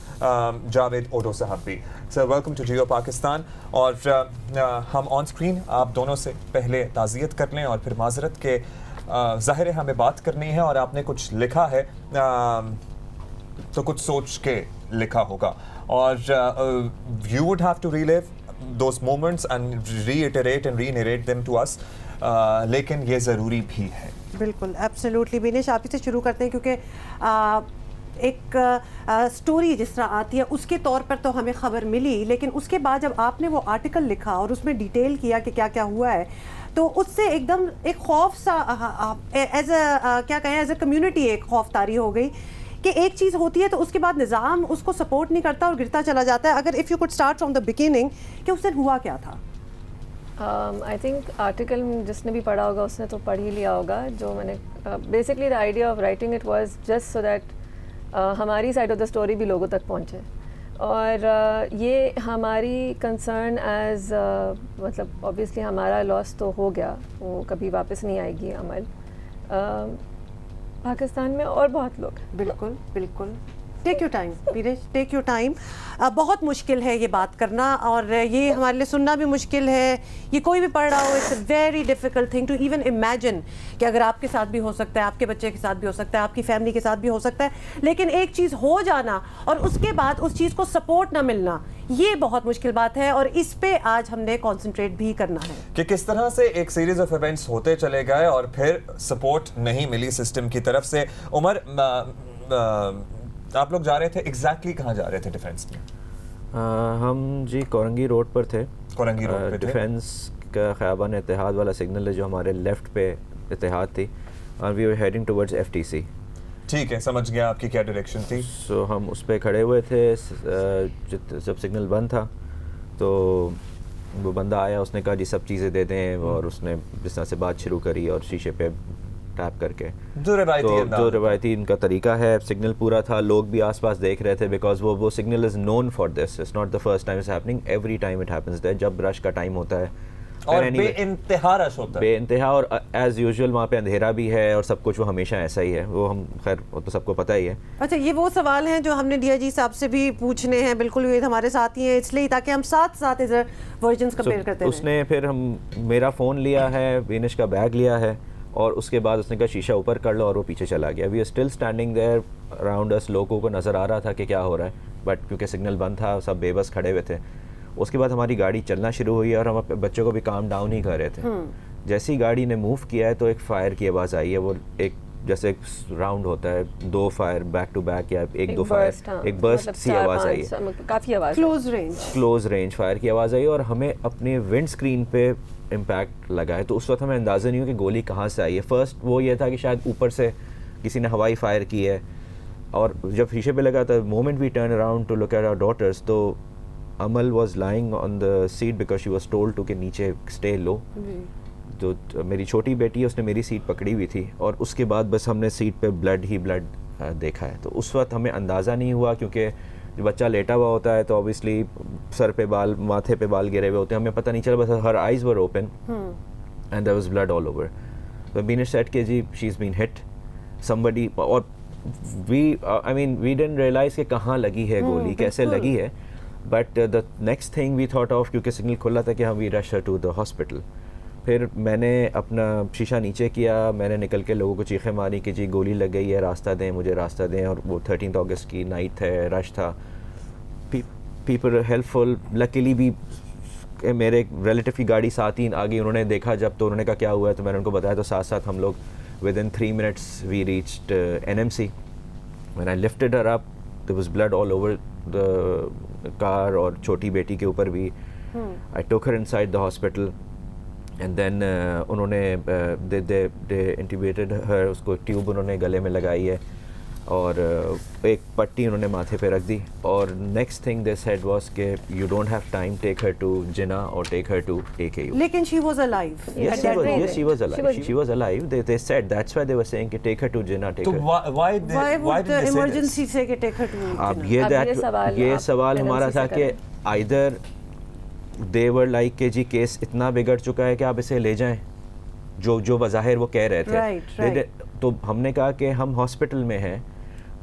Javed Odho साहब भी। Sir, welcome to Geo Pakistan. और हम ऑन स्क्रीन आप दोनों से पहले ताज़ियत कर लें और फिर माजरत के ज़ाहिर है हमें बात करनी है और आपने कुछ लिखा है तो कुछ सोच के लिखा होगा, और you would have to relive those moments and reiterate and re-narrate them to us, लेकिन ये ज़रूरी भी है। बिल्कुल, एब्सोल्युटली। बिनेश, आप ही से शुरू करते हैं क्योंकि एक स्टोरी जिस तरह आती है उसके तौर पर तो हमें खबर मिली, लेकिन उसके बाद जब आपने वो आर्टिकल लिखा और उसमें डिटेल किया कि क्या क्या हुआ है, तो उससे एकदम एक खौफ सा एज अ कम्युनिटी एक खौफ तारी हो गई कि एक चीज़ होती है तो उसके बाद निज़ाम उसको सपोर्ट नहीं करता और गिरता चला जाता है। अगर if you could start from the beginning कि उस दिन हुआ क्या था? आई थिंक आर्टिकल जिसने भी पढ़ा होगा उसने तो पढ़ ही लिया होगा। जो मैंने basically the idea of writing it was just so that हमारी साइड ऑफ द स्टोरी भी लोगों तक पहुँचे। और ये हमारी कंसर्न एज मतलब ऑब्वियसली हमारा लॉस तो हो गया, वो कभी वापस नहीं आएगी अमल। पाकिस्तान में और बहुत लोग। बिल्कुल बिल्कुल, take your time Biresh, take your time. बहुत मुश्किल है ये बात करना और ये हमारे लिए सुनना भी मुश्किल है। ये कोई भी पढ़ रहा हो, it's a very difficult thing to even imagine कि अगर आपके साथ भी हो सकता है, आपके बच्चे के साथ भी हो सकता है, आपकी फैमिली के साथ भी हो सकता है। लेकिन एक चीज़ हो जाना और उसके बाद उस चीज़ को सपोर्ट ना मिलना, ये बहुत मुश्किल बात है और इस पे आज हमने कॉन्सेंट्रेट भी करना है कि किस तरह से एक सीरीज ऑफ इवेंट्स होते चले गए और फिर सपोर्ट नहीं मिली सिस्टम की तरफ से। उमर, आप लोग जा रहे थे एग्जैक्टली कहाँ जा रहे थे डिफेंस में? हम जी कोरंगी रोड पर थे। कोरंगी रोड पे डिफेंस का ख़याबान इत्तेहाद वाला सिग्नल है जो हमारे लेफ्ट पे इत्तेहाद थी और we were heading towards FTC। ठीक है, समझ गया आपकी क्या डायरेक्शन थी। सो हम उस पर खड़े हुए थे जब सिग्नल बंद था, तो वो बंदा आया, उसने कहा जी सब चीज़ें दे दें और उसने जिस तरह से बात शुरू करी और शीशे पे टैप करके, जो रवायती इनका तरीका है। सिग्नल पूरा था, लोग भी आसपास देख रहे थे बिकॉज वो signal is known for this, it's not the first time it's happening, every time it happens that जब रश का टाइम होता है और बेइंतहा रश होता है, बेइंतहा। और एज यूजुअल वहाँ पे अंधेरा भी है और सब कुछ वो हमेशा ऐसा ही है, वो हम खैर वो तो सबको पता ही है। अच्छा, ये वो सवाल हैं जो हमने DIG साहब से भी पूछने हैं, बिल्कुल ये हमारे साथ ही हैं इसलिए ताकि हम साथ साथ इधर वर्जन्स कंपेयर करते हैं। उसने फिर मेरा फ़ोन लिया है, बीनिश का बैग लिया है और उसके बाद उसने कहा शीशा ऊपर कर लो और वो पीछे चला गया। We are still standing there around us, लोगों को नज़र आ रहा था कि क्या हो रहा है, बट क्योंकि सिग्नल बंद था सब बेबस खड़े हुए थे। उसके बाद हमारी गाड़ी चलना शुरू हुई और हम अपने बच्चों को भी काम डाउन ही कर रहे थे। जैसे ही गाड़ी ने मूव किया है तो एक फायर की आवाज़ आई है, वो एक जैसे एक राउंड होता है, 2 फायर बैक टू बैक या एक दो फायर, एक बर्स्ट सी आवाज़ आई है, काफ़ी आवाज़, क्लोज रेंज फायर की आवाज़ आई और हमें अपने विंड स्क्रीन पे इम्पैक्ट लगा है। तो उस वक्त हमें अंदाज़ा नहीं हो कि गोली कहाँ से आई है। फर्स्ट वो ये था कि शायद ऊपर से किसी ने हवाई फायर की है, और जब शीशे पे लगा था, moment we turn around to look at our daughters, तो Amal was lying on the seat because she was told to के नीचे स्टे लो। जो मेरी छोटी बेटी है उसने मेरी सीट पकड़ी हुई थी और उसके बाद बस हमने सीट पे ब्लड ही ब्लड देखा है। तो उस वक्त हमें अंदाज़ा नहीं हुआ, क्योंकि जब बच्चा लेटा हुआ होता है तो ऑब्वियसली सर पे बाल, माथे पे बाल गिरे हुए होते हैं, हमें पता नहीं चला, बस her eyes were open and there was blood all over. तो बीन सेड के जी she is been hit somebody, और वी डिडंट रियलाइज़ कि कहाँ लगी है गोली, कैसे लगी है। But the next thing we thought of, क्योंकि सिग्नल खुला था कि हम we rush to the hospital. फिर मैंने अपना शीशा नीचे किया, मैंने निकल के लोगों को चीखें मारी कि जी गोली लग गई है, रास्ता दें, मुझे रास्ता दें। और वो 13 अगस्त की नाइट है, रश था, पीपल हेल्पफुल। लकीली भी मेरे रिलेटिव की गाड़ी साथ ही आ गई, उन्होंने देखा जब, तो उन्होंने कहा क्या हुआ है, तो मैंने उनको बताया, तो साथ साथ हम लोग within 3 minutes we reached NMC। When I lifted her up there was blood all over the car, और छोटी बेटी के ऊपर भी। I took her inside the hospital and then उन्होंने दे इंट्यूबेटेड हर, उसको ट्यूब उन्होंने गले में लगाई है और एक पट्टी उन्होंने माथे पे रख दी। और next thing they said was कि you don't have time, take her to Jinnah और टेक हर टू AKU। लेकिन she was alive. Yes, she was alive. They said that's why they were saying कि take her to Jinnah, take her. तो why did the emergency say कि take her to Jinnah? अब ये सवाल हमारा था कि either they were like कि जी केस इतना बिगड़ चुका है कि आप इसे ले जाएं, जो बज़ाहिर वो कह रहे थे। Right. तो हमने कहा कि हम हॉस्पिटल में हैं,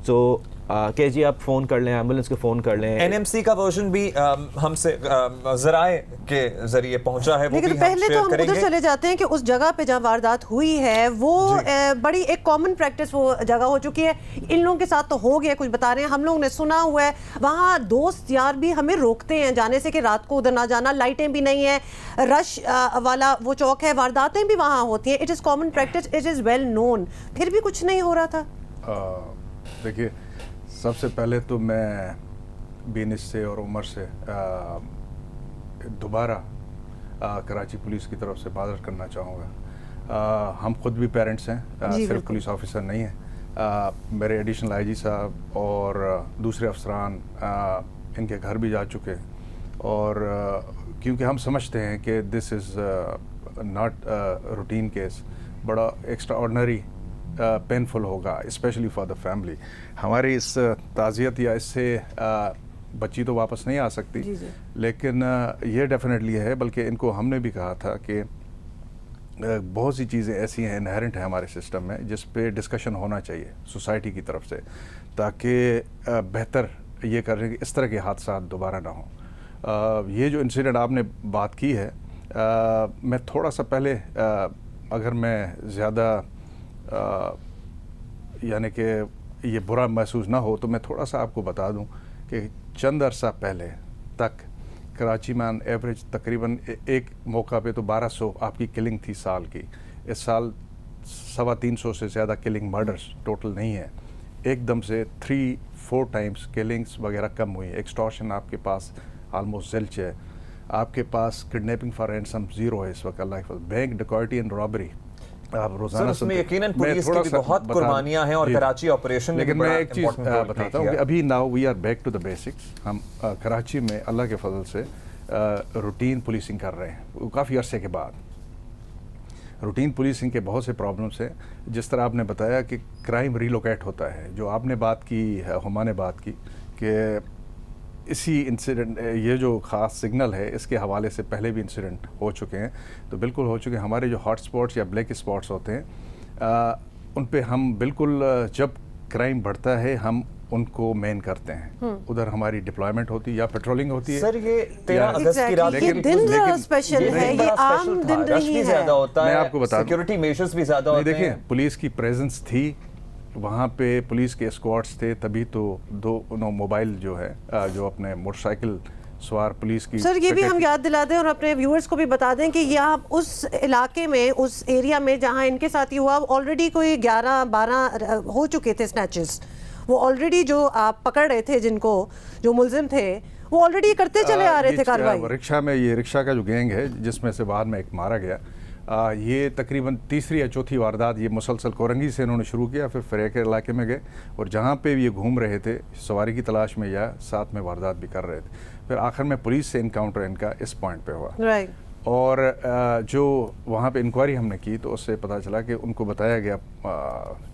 तो के जी आप फ़ोन कर लें, एम्बुलेंस को फ़ोन कर लें। NMC का वर्जन भी हमसे ज़राए के ज़रिए पहुंचा है, वो लेकिन भी पहले हम तो हम करेंगे। उधर चले जाते हैं कि उस जगह पे जहाँ वारदात हुई है वो बड़ी एक कॉमन प्रैक्टिस वो जगह हो चुकी है। इन लोगों के साथ तो हो गया, कुछ बता रहे हैं, हम लोगों ने सुना हुआ है, वहाँ दोस्त यार भी हमें रोकते हैं जाने से कि रात को उधर ना जाना, लाइटें भी नहीं है, रश वाला वो चौक है, वारदातें भी वहाँ होती हैं। It is common practice, it is well known, फिर भी कुछ नहीं हो रहा था। देखिए, सबसे पहले तो मैं बीनिस से और उमर से दोबारा कराची पुलिस की तरफ से माज़रत करना चाहूँगा। हम खुद भी पेरेंट्स हैं, सिर्फ पुलिस ऑफिसर नहीं हैं। मेरे एडिशनल IG साहब और दूसरे अफसरान इनके घर भी जा चुके, और क्योंकि हम समझते हैं कि this is not routine case, बड़ा एक्स्ट्रा ऑर्डनरी पेनफुल होगा, स्पेशली फॉर द फैमिली। हमारी इस ताज़ियत या इससे बच्ची तो वापस नहीं आ सकती, लेकिन ये डेफिनेटली है, बल्कि इनको हमने भी कहा था कि बहुत सी चीज़ें ऐसी हैं, इनहेरेंट है हमारे सिस्टम में, जिस पे डिस्कशन होना चाहिए सोसाइटी की तरफ से, ताकि बेहतर ये करें कि इस तरह के हादसा दोबारा ना हो। ये जो इंसिडेंट आपने बात की है, मैं थोड़ा सा पहले अगर मैं ज़्यादा यानी कि ये बुरा महसूस ना हो, तो मैं थोड़ा सा आपको बता दूं कि चंद अरसा पहले तक कराची में एवरेज तकरीबन एक मौका पे तो 1200 आपकी किलिंग थी साल की। इस साल 350 से ज़्यादा किलिंग मर्डर्स टोटल नहीं है। एकदम से 3-4 टाइम्स किलिंग्स वगैरह कम हुई। एक्सटॉर्शन आपके पास आलमोस्ट ज़िल्च है, आपके पास किडनैपिंग फॉर रैंसम ज़ीरो है इस वक्त। अल्लाह, बैंक डिकॉयटी एंड रॉबरी आप रोजाना उसमें यकीनन पुलिस की भी बहुत कुर्बानियां हैं, और कराची ऑपरेशन में। लेकिन मैं एक चीज़ बताता हूँ कि अभी now we are back to the basics. हम कराची में अल्लाह के फजल से रूटीन पुलिसिंग कर रहे हैं काफ़ी अरसे के बाद। रूटीन पुलिसिंग के बहुत से प्रॉब्लम्स हैं, जिस तरह आपने बताया कि क्राइम रिलोकेट होता है, जो आपने बात की, हुमा ने बात की कि इसी इंसिडेंट, ये जो ख़ास सिग्नल है, इसके हवाले से पहले भी इंसिडेंट हो चुके हैं, तो बिल्कुल हो चुके हैं। हमारे जो हॉट स्पॉट्स या ब्लैक स्पॉट्स होते हैं, उन पे हम बिल्कुल, जब क्राइम बढ़ता है हम उनको मेन करते हैं, उधर हमारी डिप्लॉयमेंट होती है या पेट्रोलिंग होती है। सर, ये 13 अगस्त की रात, लेकिन दिन स्पेशल है, ये आम दिन नहीं है। ज़्यादा होता है, मैं आपको बता दूं, सिक्योरिटी मेजर्स भी ज़्यादा होते हैं। देखिए, पुलिस की प्रेजेंस थी वहाँ पे, पुलिस के स्क्वाड्स थे, तभी तो 2 मोबाइल जो है, जो अपने मोटरसाइकिल सवार पुलिस की। सर ये भी हम याद दिला दें और अपने व्यूअर्स को भी बता दें कि यहाँ उस इलाके में, उस एरिया में जहाँ इनके साथ ही हुआ, ऑलरेडी कोई 11-12 हो चुके थे स्नैचेस। वो ऑलरेडी जो आप पकड़ रहे थे, जिनको जो मुलजिम थे, वो ऑलरेडी करते चले आ रहे थे कार्रवाई। रिक्शा में, ये रिक्शा का जो गैंग है जिसमें से बाद में एक मारा गया, ये तकरीबन तीसरी या चौथी वारदात ये मुसलसल कोरंगी से इन्होंने शुरू किया, फिर फरेया के इलाके में गए और जहाँ पे ये घूम रहे थे सवारी की तलाश में या साथ में वारदात भी कर रहे थे, फिर आखिर में पुलिस से इनकाउंटर इनका इस पॉइंट पे हुआ। और जो वहाँ पे इंक्वायरी हमने की तो उससे पता चला कि उनको बताया गया,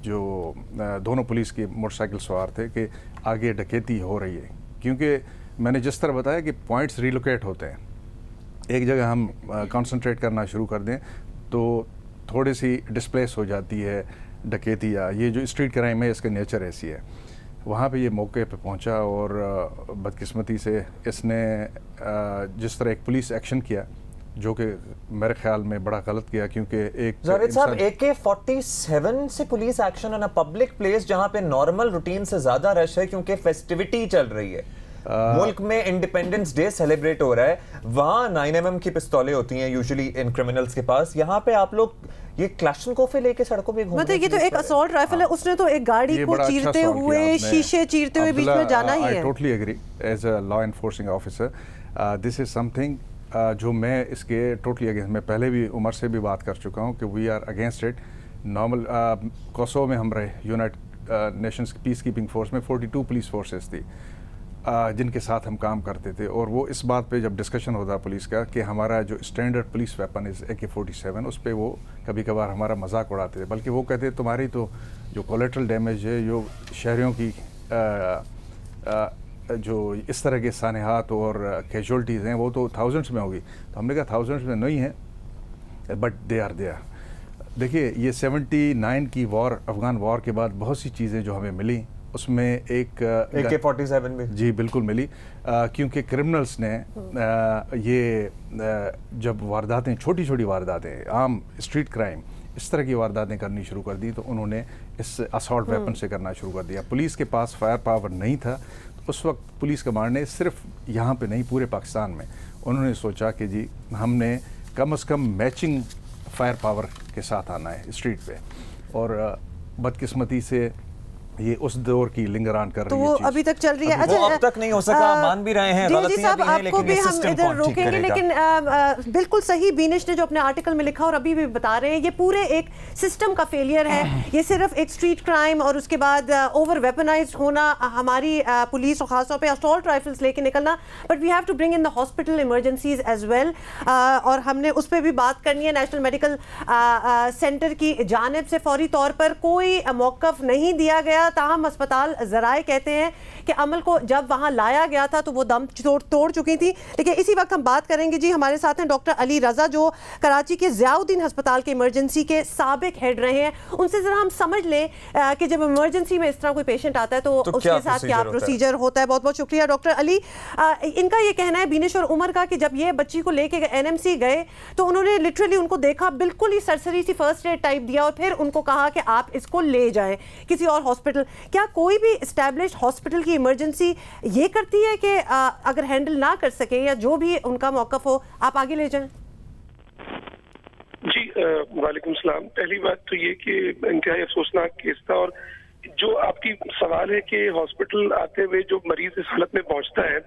जो दोनों पुलिस के मोटरसाइकिल सवार थे, कि आगे डकैती हो रही है। क्योंकि मैंने जिस तरह बताया कि पॉइंट्स रिलोकेट होते हैं, एक जगह हम कंसंट्रेट करना शुरू कर दें तो थोड़ी सी डिस्प्लेस हो जाती है डकैती, या ये जो स्ट्रीट क्राइम है इसका नेचर ऐसी है। वहाँ पे ये मौके पे पहुँचा और बदकिस्मती से इसने जिस तरह एक पुलिस एक्शन किया, जो कि मेरे ख्याल में बड़ा गलत किया, क्योंकि एक जावेद साहब AK-47 से police action on a public place जहाँ पे नॉर्मल रूटीन से ज्यादा रश है क्योंकि फेस्टिविटी चल रही है, मुल्क में इंडिपेंडेंस डे सेलिब्रेट हो रहा है, वहां 9mm की पिस्तौलें होती हैं यूजुअली इन क्रिमिनल्स के पास, यहाँ पे आप लोग ये क्लैशनकोफे लेके सड़कों पे घूम रहे हैं। मतलब ये तो एक असॉल्ट राइफल है, उसने तो एक गाड़ी को चीरते हुए, शीशे चीरते हुए बीच में जाना ही है। I totally agree as a law enforcing officer, this is something जो मैं इसके टोटली अगेंस्ट, मैं पहले भी उमर से भी बात कर चुका हूँ कि we are against it. Normal Kosovo में हम रहे, United Nations peace keeping force में 42 पुलिस फोर्सेस थी जिनके साथ हम काम करते थे, और वो इस बात पे जब डिस्कशन होता पुलिस का कि हमारा जो standard police weapon is AK-47, उस पर वो कभी कभार हमारा मजाक उड़ाते थे, बल्कि वो कहते तुम्हारी तो जो कोलेट्रल डैमेज है, जो शहरियों की जो इस तरह के सानेहात और कैजुअल्टीज़ हैं वो तो थाउजेंड्स में होगी। तो हमने कहा थाउजेंड्स में नहीं है, बट दे आर देयर। देखिए ये 79 की वॉर, अफगान वॉर के बाद बहुत सी चीज़ें जो हमें मिली, उसमें एक AK-47 भी जी बिल्कुल मिली, क्योंकि क्रिमिनल्स ने ये जब वारदातें, छोटी छोटी वारदातें, आम स्ट्रीट क्राइम, इस तरह की वारदातें करनी शुरू कर दी, तो उन्होंने इस असॉल्ट वेपन से करना शुरू कर दिया। पुलिस के पास फायर पावर नहीं था, तो उस वक्त पुलिस कमांड ने सिर्फ यहाँ पे नहीं पूरे पाकिस्तान में उन्होंने सोचा कि जी हमने कम से कम मैचिंग फायर पावर के साथ आना है स्ट्रीट पे, और बदकिस्मती से ये उस दौर की लिंगरान कर रही है, तो वो अभी तक चल रही है। अच्छा, अब तक नहीं हो सका, मान भी रहे हैं, गलतियां भी हैं, लेकिन ये सिस्टम इधर रोकेंगे, लेकिन बिल्कुल सही बीनिश ने जो अपने आर्टिकल में लिखा और अभी भी बता रहे हैं, ये पूरे एक सिस्टम का फेलियर है। ये सिर्फ एक स्ट्रीट क्राइम और उसके बाद ओवर वेपनाइज्ड होना, हमारी पुलिस और खासतौर पे असॉल्ट राइफल्स लेके निकलना, but we have to bring in the hospital emergencies as well, और हमने उस पर भी बात करनी है। नेशनल मेडिकल सेंटर की जानिब से फौरी तौर पर कोई मौक़िफ़ नहीं दिया गया, ताहम अस्पताल ज़राए कहते हैं कि अमल को जब वहां लाया गया था तो वो दम तोड़ चुकी थी। लेकिन इसी वक्त हम बात करेंगे जी, हमारे साथ हैं डॉक्टर अली रज़ा, जो कराची के ज़ियाउद्दीन अस्पताल के इमरजेंसी के साबिक हेड रहे हैं। उनसे ज़रा हम समझ लें कि जब इमरजेंसी में इस तरह कोई पेशेंट आता है तो उसके साथ क्या प्रोसीजर होता है। बहुत बहुत शुक्रिया डॉक्टर अली। इनका ये कहना है, बीनिश और उमर का, कि जब ये बच्ची को लेके NMC गए तो उन्होंने लिटरली उनको देखा, बिल्कुल ही सरसरी सी फर्स्ट एड टाइप दिया और फिर उनको कहा कि आप इसको ले जाएं किसी और हॉस्पिटल। क्या कोई भी एस्टैब्लिश्ड हॉस्पिटल की इमरजेंसी ये करती है कि अगर हैंडल ना कर सके या जो भी उनका मौक़िफ़ हो, आप आगे ले जाएं? जी वालेकुम सलाम। पहली बात तो ये कि इंतहाई अफसोसनाक केस था, और जो आपकी सवाल है कि हॉस्पिटल आते हुए जो मरीज इस हालत में पहुंचता है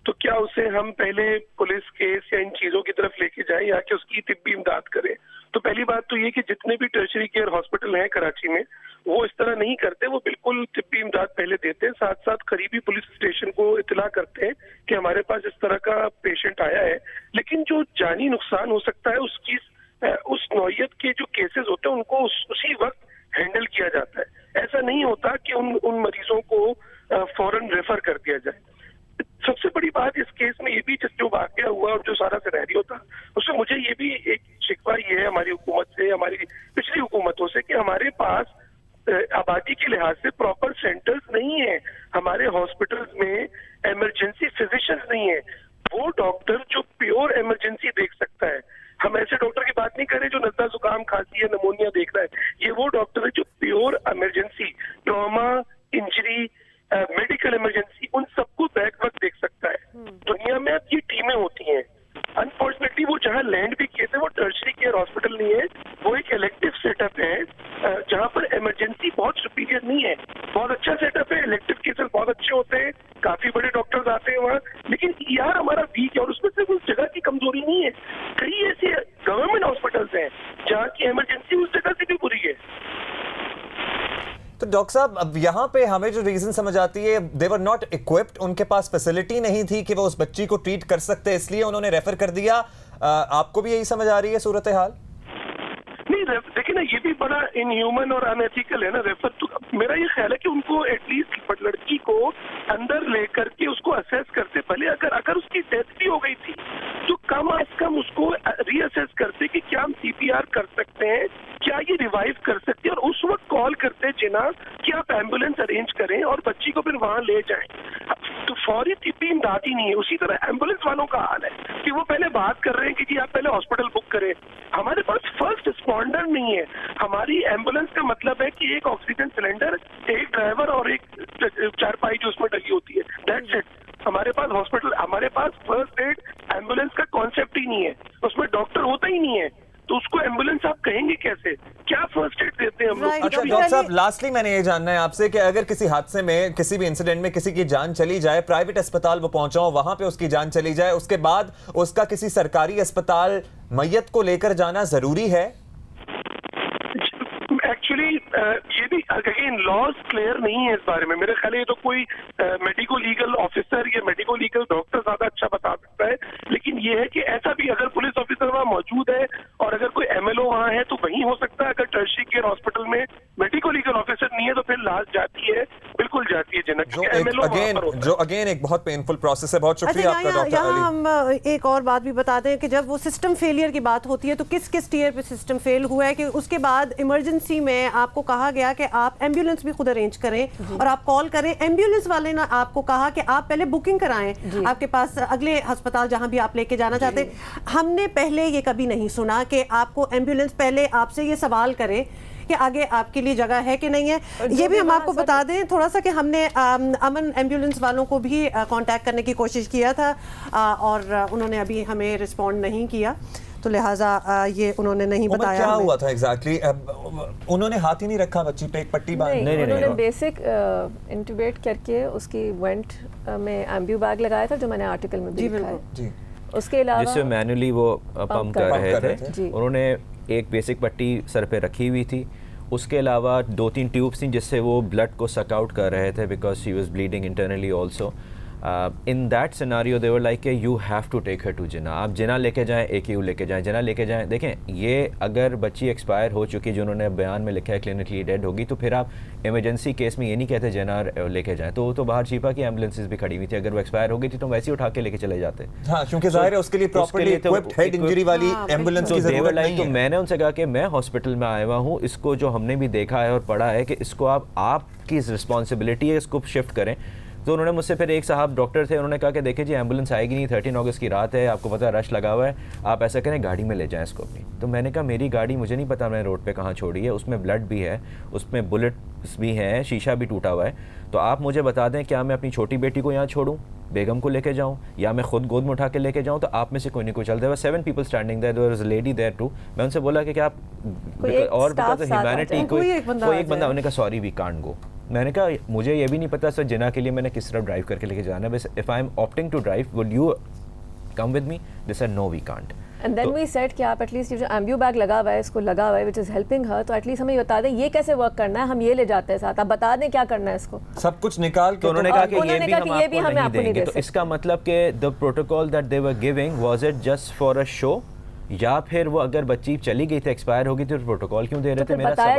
तो क्या उसे हम पहले पुलिस केस या इन चीजों की तरफ लेके जाएं या कि उसकी तिब्बी इमदाद करें। तो पहली बात तो ये कि जितने भी टर्शरी केयर हॉस्पिटल हैं कराची में वो इस तरह नहीं करते, वो बिल्कुल तिब्बी इमदाद पहले देते हैं, साथ साथ करीबी पुलिस स्टेशन को इतला करते हैं कि हमारे पास इस तरह का पेशेंट आया है। लेकिन जो जानी नुकसान हो सकता है उसकी उस नौयत के जो केसेस होते हैं उनको उसी वक्त हैंडल किया जाता है। ऐसा नहीं होता कि उन मरीजों को फौरन रेफर कर दिया जाए। सबसे बड़ी बात इस केस में ये भी, जो वाकया हुआ और जो सारा सिनेरियो था, उसमें मुझे ये भी एक शिकवा ये है हमारी हुकूमत से, हमारी पिछली हुकूमतों से, कि हमारे पास आबादी के लिहाज से प्रॉपर सेंटर्स नहीं है। हमारे हॉस्पिटल्स में इमरजेंसी फिजिशियंस नहीं है, वो डॉक्टर जो प्योर इमरजेंसी देख सकता है। हम ऐसे डॉक्टर की बात नहीं कर रहे जो नज़ला, जुकाम, खांसी या नमोनिया देख रहा है। ये वो डॉक्टर है जो pure emergency, trauma, injury, medical emergency, उन सबको बैक वक्त देख सकता है। दुनिया में अब ये वो एक इलेक्टिव सेटअप है जहाँ पर इमरजेंसी बहुत सुपीरियर नहीं है, बहुत अच्छा सेटअप है, इलेक्टिव केसेस बहुत अच्छे होते हैं, काफी बड़े डॉक्टर्स आते हैं वहाँ, लेकिन यार हमारा वीक है और उसमें सिर्फ उस जगह की कमजोरी नहीं है, कई ऐसे गवर्नमेंट हॉस्पिटल्स हैं जहाँ की इमरजेंसी उस जगह से भी बुरी है। तो डॉक्टर साहब, अब यहाँ पे हमें जो रीजन समझ आती है, दे वर नॉट इक्विप्ड, उनके पास फैसिलिटी नहीं थी कि वो उस बच्ची को ट्रीट कर सकते, इसलिए उन्होंने रेफर कर दिया। आपको भी यही समझ आ रही है सूरत हाल? नहीं, देखिए ना, ये भी बड़ा इनह्यूमन और अनएथिकल है ना रेफर। तो मेरा ये ख्याल है कि उनको एटलीस्ट लड़की को अंदर लेकर के उसको असेस करते, भले अगर उसकी डेथ भी हो गई थी तो कम अज कम उसको रीअसेस करते कि क्या हम CPR कर सकते हैं, क्या ये रिवाइव कर सकते हैं, और उस वक्त कॉल करते जिना कि आप एम्बुलेंस अरेंज करें और बच्ची को फिर वहां ले जाएं। तो फौरी तिब्बी इमदाद ही नहीं है। उसी तरह एम्बुलेंस वालों का हाल है कि वो पहले बात कर रहे हैं कि जी आप पहले हॉस्पिटल बुक करें। हमारे पास फर्स्ट रिस्पॉन्डर नहीं है। हमारी एम्बुलेंस का मतलब है कि एक ऑक्सीजन सिलेंडर, एक ड्राइवर और एक चारपाई जो उसमें डली होती है, दैट्स इट। हमारे पास हॉस्पिटल, हमारे पास फर्स्ट एड एम्बुलेंस का कॉन्सेप्ट ही नहीं है, उसमें डॉक्टर होता ही नहीं है, तो उसको एम्बुलेंस आप कहेंगे कैसे? क्या फर्स्ट एड देते हैं हम लोग? अच्छा डॉक्टर साहब, लास्टली मैंने ये जानना है आपसे कि अगर किसी हादसे में, किसी भी इंसिडेंट में किसी की जान चली जाए, प्राइवेट अस्पताल वो पहुंचा हो, वहां पे उसकी जान चली जाए, उसके बाद उसका किसी सरकारी अस्पताल मैयत को लेकर जाना जरूरी है? एक्चुअली ये भी अगेन लॉज क्लियर नहीं है इस बारे में। मेरे ख्याल ये तो कोई मेडिको लीगल ऑफिसर या मेडिको लीगल डॉक्टर ज्यादा अच्छा बता सकता है, लेकिन ये है कि ऐसा भी अगर पुलिस ऑफिसर वहाँ मौजूद है और अगर कोई MLO वहाँ है तो वहीं हो सकता है। अगर टर्शियरी केयर हॉस्पिटल में मेडिको लीगल ऑफिसर नहीं है तो फिर लाश जाती है, बिल्कुल जाती है जनक, जो अगेन एक बहुत पेनफुल प्रोसेस है। बहुत शुक्रिया आपका डॉक्टर अली। हम एक और बात भी बता दें कि जब वो सिस्टम फेलियर की बात होती है तो किस किस टीयर पे सिस्टम फेल हुआ है, कि उसके बाद इमरजेंसी में आपको कहा गया कि आप एम्बुलेंस भी खुद अरेंज करें और आप कॉल करें। एम्बुलेंस वाले ने आपको कहा कि आप पहले बुकिंग कराएं आपके पास अगले अस्पताल जहां भी आप लेके जाना चाहते हैं। हमने पहले ये कभी नहीं सुना कि आपको एम्बुलेंस पहले आपसे ये सवाल करे कि आगे आपके लिए जगह है कि नहीं है। ये भी हम आपको बता दें थोड़ा सा कि हमने अमन एम्बुलेंस वालों को भी कांटेक्ट करने की कोशिश किया था और उन्होंने अभी हमें रिस्पॉन्ड नहीं किया, तो लिहाजा ये उन्होंने नहीं बताया। क्या हुआ था एग्जैक्टली? उन्होंने हाथ ही नहीं रखा बच्ची पे, एक पट्टी बांध? नहीं, उन्होंने बेसिक इंट्यूबेट करके उसकी वेंट में एम्ब्यू बैग लगाया था, जो मैंने आर्टिकल में भी लिखा है। उसके अलावा जिससे मैनुअली वो पंप कर रहे थे, उन्होंने एक बेसिक पट्टी सर पे रखी हुई थी। उसके अलावा 2-3 ट्यूब्स थी जिससे वो ब्लड को सक आउट कर रहे थे because she was bleeding internally also. In that scenario they were like के you have to take her to Jinnah. आप जिना लेके जाएं, AKU लेके जाएं, जिना लेके जाएं। देखें, ये अगर बच्ची एक्सपायर हो चुकी, जिन्होंने बयान में लिखा है क्लिनिकली डेड होगी, तो फिर आप इमरजेंसी केस में ये नहीं कहते जिना लेके जाएं। तो वो तो बाहर चीपा की एम्बुलेंसेज भी खड़ी हुई थी, अगर वो एक्सपायर हो गई थी तो वैसे ही उठा के लेके चले जाते। हाँ, क्योंकि जाहिर है उसके लिए प्रॉपर्ली इक्विप्ड हेड इंजरी वाली एम्बुलेंस की जरूरत नहीं है। तो मैंने उनसे कहा कि मैं हॉस्पिटल में आया हुआ हूँ, इसको जो हमने भी देखा है और पढ़ा है कि इसको आपकी रिस्पॉन्सिबिलिटी है, इसको शिफ्ट करें। तो उन्होंने मुझसे फिर एक साहब डॉक्टर थे, उन्होंने कहा कि देखिए जी एम्बुलेंस आएगी नहीं, 13 अगस्त की रात है, आपको पता है रश लगा हुआ है, आप ऐसा करें गाड़ी में ले जाएं इसको अपनी। तो मैंने कहा मेरी गाड़ी मुझे नहीं पता मैंने रोड पे कहाँ छोड़ी है, उसमें ब्लड भी है, उसमें बुलेट्स भी हैं, शीशा भी टूटा हुआ है, तो आप मुझे बता दें क्या मैं अपनी छोटी बेटी को यहाँ छोड़ूं, बेगम को लेके जाऊं, या मैं खुद गोद में उठा के लेके जाऊं? तो आप में से कोई नहीं कोई चल। There were 7 people standing there, there was a lady there too. मैं उनसे बोला कि क्या आप और बिकॉज़ ऑफ ह्यूमैनिटी कोई एक बंदा, उन्होंने कहा सॉरी वी कांट गो। मैंने कहा मुझे ये भी नहीं पता सर जिना के लिए मैंने किस तरह ड्राइव करके लेके जाना है, बस if I am opting to drive would you come with me? They said no we can't. And then we said कि आप एटलीस्ट ये जो एम्ब्यू बैग लगा हुआ है, इसको लगा हुआ है व्हिच इज हेल्पिंग हर, तो एटलीस्ट हमें बता दें ये कैसे वर्क करना है, हम ये ले जाते हैं साथ, आप बता दें क्या करना है इसको, सब कुछ निकाल के। तो उन्होंने कहा कि ये भी हम आपको नहीं देंगे। तो इसका मतलब कि the protocol that they were giving was it just for a show, या फिर वो अगर बच्ची चली गई थी, एक्सपायर हो गई थी, तो प्रोटोकॉल क्यों दे रहे थे? मेरा सवाल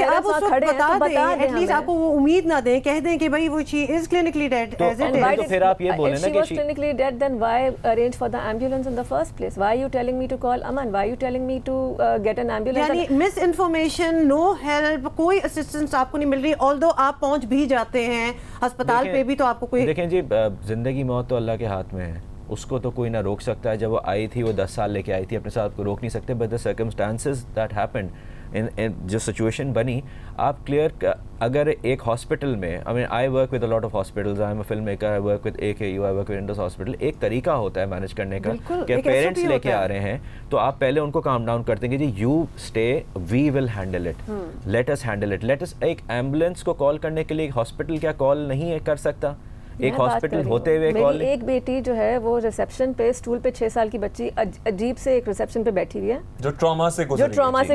आप उस वक्त बता दें, एटलीस्ट आपको वो उम्मीद ना दें, कह दें कि भाई वो she is clinically dead as it is. तो फिर आप ये बोलें ना कि she clinically dead, then why arrange for the ambulance in the first place? Why you telling me to call Aman? Why you telling me to get an ambulance? यानी misinformation, no help, कोई assistance आपको नहीं मिल रही, although आप पहुंच भी जाते हैं अस्पताल पे भी तो आपको कोई। देखें जी, जिंदगी मौत तो अल्लाह के हाथ में है, उसको तो कोई ना रोक सकता है। जब वो आई थी, वो 10 साल लेके आई थी अपने साथ, को रोक नहीं सकते, but the circumstances that happened जो सिचुएशन बनी, आप क्लियर अगर एक हॉस्पिटल में, I mean I work with a lot of hospitals, I am a film maker, I work with AKU, I work with Indus hospital, एक तरीका होता है मैनेज करने का कि पेरेंट्स लेके आ रहे हैं तो आप पहले उनको काम डाउन करते हैं कि जी you stay, we will handle it, let us handle it, let us. एक एम्बुलेंस को कॉल करने के लिए हॉस्पिटल क्या कॉल नहीं कर सकता? एक हॉस्पिटल होते हुए कॉल। मेरी एक बेटी जो है वो रिसेप्शन पे स्टूल पे 6 साल की बच्ची अजीब से एक रिसेप्शन पे बैठी हुई है जो ट्रॉमा से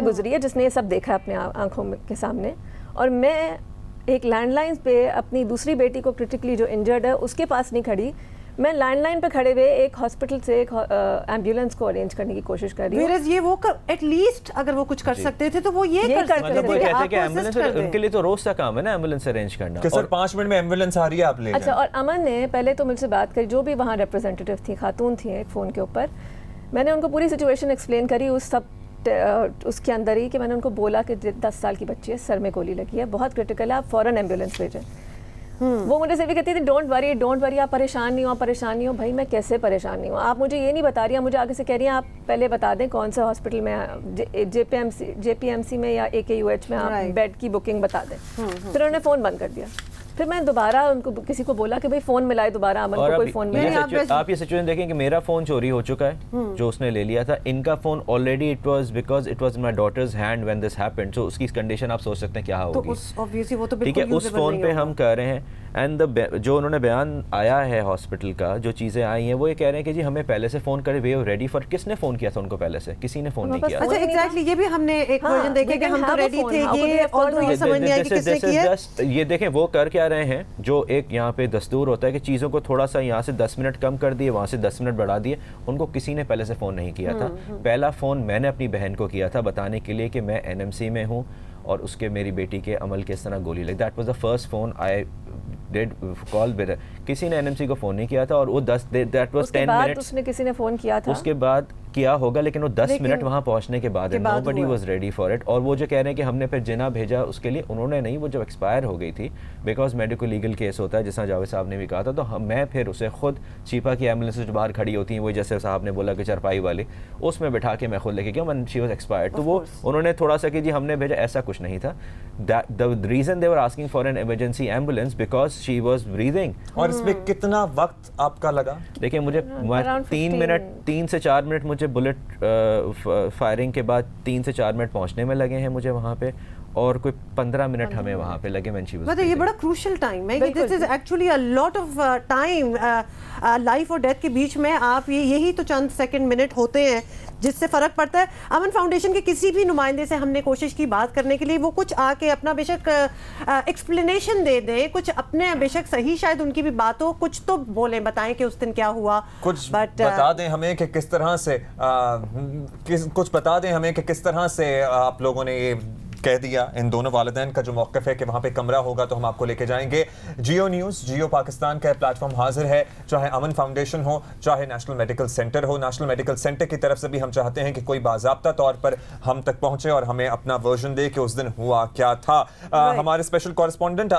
गुजरी है, जिसने ये सब देखा अपने आंखों के सामने। और मैं एक लैंडलाइन पे अपनी दूसरी बेटी को क्रिटिकली जो इंजर्ड है उसके पास नहीं खड़ी, मैं लैंडलाइन पे खड़े हुए एक हॉस्पिटल से एक एम्बुलेंस को अरेंज करने की कोशिश कर रही हूँ। ये वो एटलीस्ट अगर वो कुछ कर सकते थे तो वो ये कर सकते थे। वो कहते हैं कि एम्बुलेंस उनके लिए तो रोज का काम है ना एम्बुलेंस अरेंज करना कि सर 5 मिनट में एम्बुलेंस आ रही है आप ले। अच्छा, और अमन ने पहले तो मुझसे बात करी, जो भी वहाँ रिप्रेजेंटेटिव थी, खातून थी एक फ़ोन के ऊपर, मैंने उनको पूरी सिचुएशन एक्सप्लेन करी उस सब उसके अंदर ही कि मैंने उनको बोला कि 10 साल की बच्ची है, सर में गोली लगी है, बहुत क्रिटिकल है, आप फ़ौरन एम्बुलेंस भेजें। वो मुझे से भी कहती थी डोंट वरी, आप परेशान नहीं हो। भाई मैं कैसे परेशान नहीं हूँ? आप मुझे ये नहीं बता रही, मुझे आगे से कह रही हैं आप पहले बता दें कौन सा हॉस्पिटल में, JPMC में या AKUH में आप बेड की बुकिंग बता दें। फिर उन्होंने फ़ोन बंद कर दिया। फिर मैं दोबारा उनको किसी को बोला कि भाई फ़ोन मिलाए दोबारा, अमन को कोई फ़ोन मिलाए। आप ये सिचुएशन देखें कि मेरा फ़ोन चोरी हो चुका है जो उसने ले लिया था, इनका phone already it was in my daughter's hand when this happened, so उसकी कंडीशन आप सोच सकते हैं क्या होगी। ठीक है, उस फ़ोन पे हम कह रहे हैं एंड जो उन्होंने बयान आया है हॉस्पिटल का, जो चीज़ें आई हैं वो ये कह रहे हैं कि जी हमें पहले से फ़ोन करे, वे आर रेडी फॉर। किसने फ़ोन किया था उनको पहले से? किसी ने फ़ोन नहीं किया। अच्छा एग्जैक्टली, ये भी हमने एक वर्जन देखे कि हम तो रेडी थे, ये और ये समझ नहीं आया कि किसने किया। ये देखें वो कर क्या रहे हैं, जो एक यहाँ पे दस्तूर होता है कि चीज़ों को थोड़ा सा यहाँ से 10 मिनट कम कर दिए, वहाँ से 10 मिनट बढ़ा दिए, उनको किसी ने पहले से फ़ोन नहीं किया था। पहला फ़ोन मैंने अपनी बहन को किया था बताने के लिए कि मैं NMC में हूँ और उसके मेरी बेटी के अमल के इस तरह गोली लगी। That was the first phone I did call with. किसी ने NMC को फ़ोन नहीं किया था और वो 10 दैट वाज 10 मिनट्स उसने किसी ने फ़ोन किया था उसके बाद किया होगा, लेकिन वो 10 मिनट वहाँ पहुँचने के बाद nobody was ready for it. और वो जो कह रहे हैं कि हमने फिर जिना भेजा उसके लिए, उन्होंने नहीं, वो जब एक्सपायर हो गई थी, बिकॉज मेडिको लीगल केस होता है जिस तरह जावेद साहब ने भी कहा था, तो मैं फिर उसे खुद चीपा की एम्बुलेंस जो बाहर खड़ी होती हैं, वो जैसे साहब ने बोला कि चरपाई वाली, उसमें बैठा के मैं खुद लेके गया, मैन शी वाज एक्सपायर्ड। तो वो उन्होंने थोड़ा सा कि जी हमने भेजा, ऐसा कुछ नहीं था। The reason they were asking for an emergency ambulance because she was breathing. और इसमें कितना वक्त आपका लगा? देखिए मुझे 3 से 4 मिनट मुझे बुलेट फायरिंग के बाद 3 से 4 मिनट पहुंचने में लगे हैं मुझे वहाँ पे, और कोई 15 मिनट हमें वहाँ पे लगे। मतलब ये बड़ा क्रूशल टाइम है, this is actually a lot of time, life और डेथ के बीच में आप यही तो चंद सेकंड मिनट होते हैं जिससे फ़र्क पड़ता है। अमन फाउंडेशन के किसी भी नुमाइंदे से हमने कोशिश की बात करने के लिए, वो कुछ आके अपना बेशक एक्सप्लेनेशन दे दें, कुछ अपने बेशक सही शायद उनकी भी बात हो, कुछ तो बोलें, बताएं कि उस दिन क्या हुआ, कुछ बता दें हमें कि किस तरह से कुछ बता दें हमें कि किस तरह से आप लोगों ने ये कह दिया। इन दोनों वालिदैन का जो मौक़िफ़ है कि वहाँ पे कमरा होगा तो हम आपको लेके जाएंगे। जियो न्यूज़, जियो पाकिस्तान का प्लेटफॉर्म हाजिर है, चाहे अमन फाउंडेशन हो, चाहे नेशनल मेडिकल सेंटर हो। नेशनल मेडिकल सेंटर की तरफ से भी हम चाहते हैं कि कोई बाज़ाब्ता तौर पर हम तक पहुँचे और हमें अपना वर्जन दे कि उस दिन हुआ क्या था। हमारे स्पेशल कॉरेस्पॉन्डेंट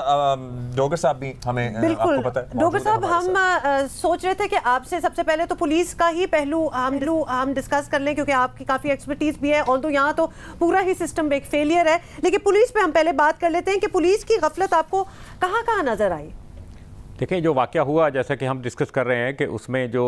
डोगर साहब भी हमें आपको पता है। डोगर साहब, हम सोच रहे थे कि आपसे सबसे पहले तो पुलिस का ही पहलू हम डिस्कस कर लें, क्योंकि आपकी काफ़ी एक्सपर्टीज भी है, और तो यहाँ तो पूरा ही सिस्टम एक फेलियर है। लेकिन पुलिस पे हम पहले बात कर लेते हैं कि पुलिस की गफलत आपको कहां-कहां नजर आई? देखिए जो वाक़या हुआ, जैसा कि हम डिस्कस कर रहे हैं कि उसमें जो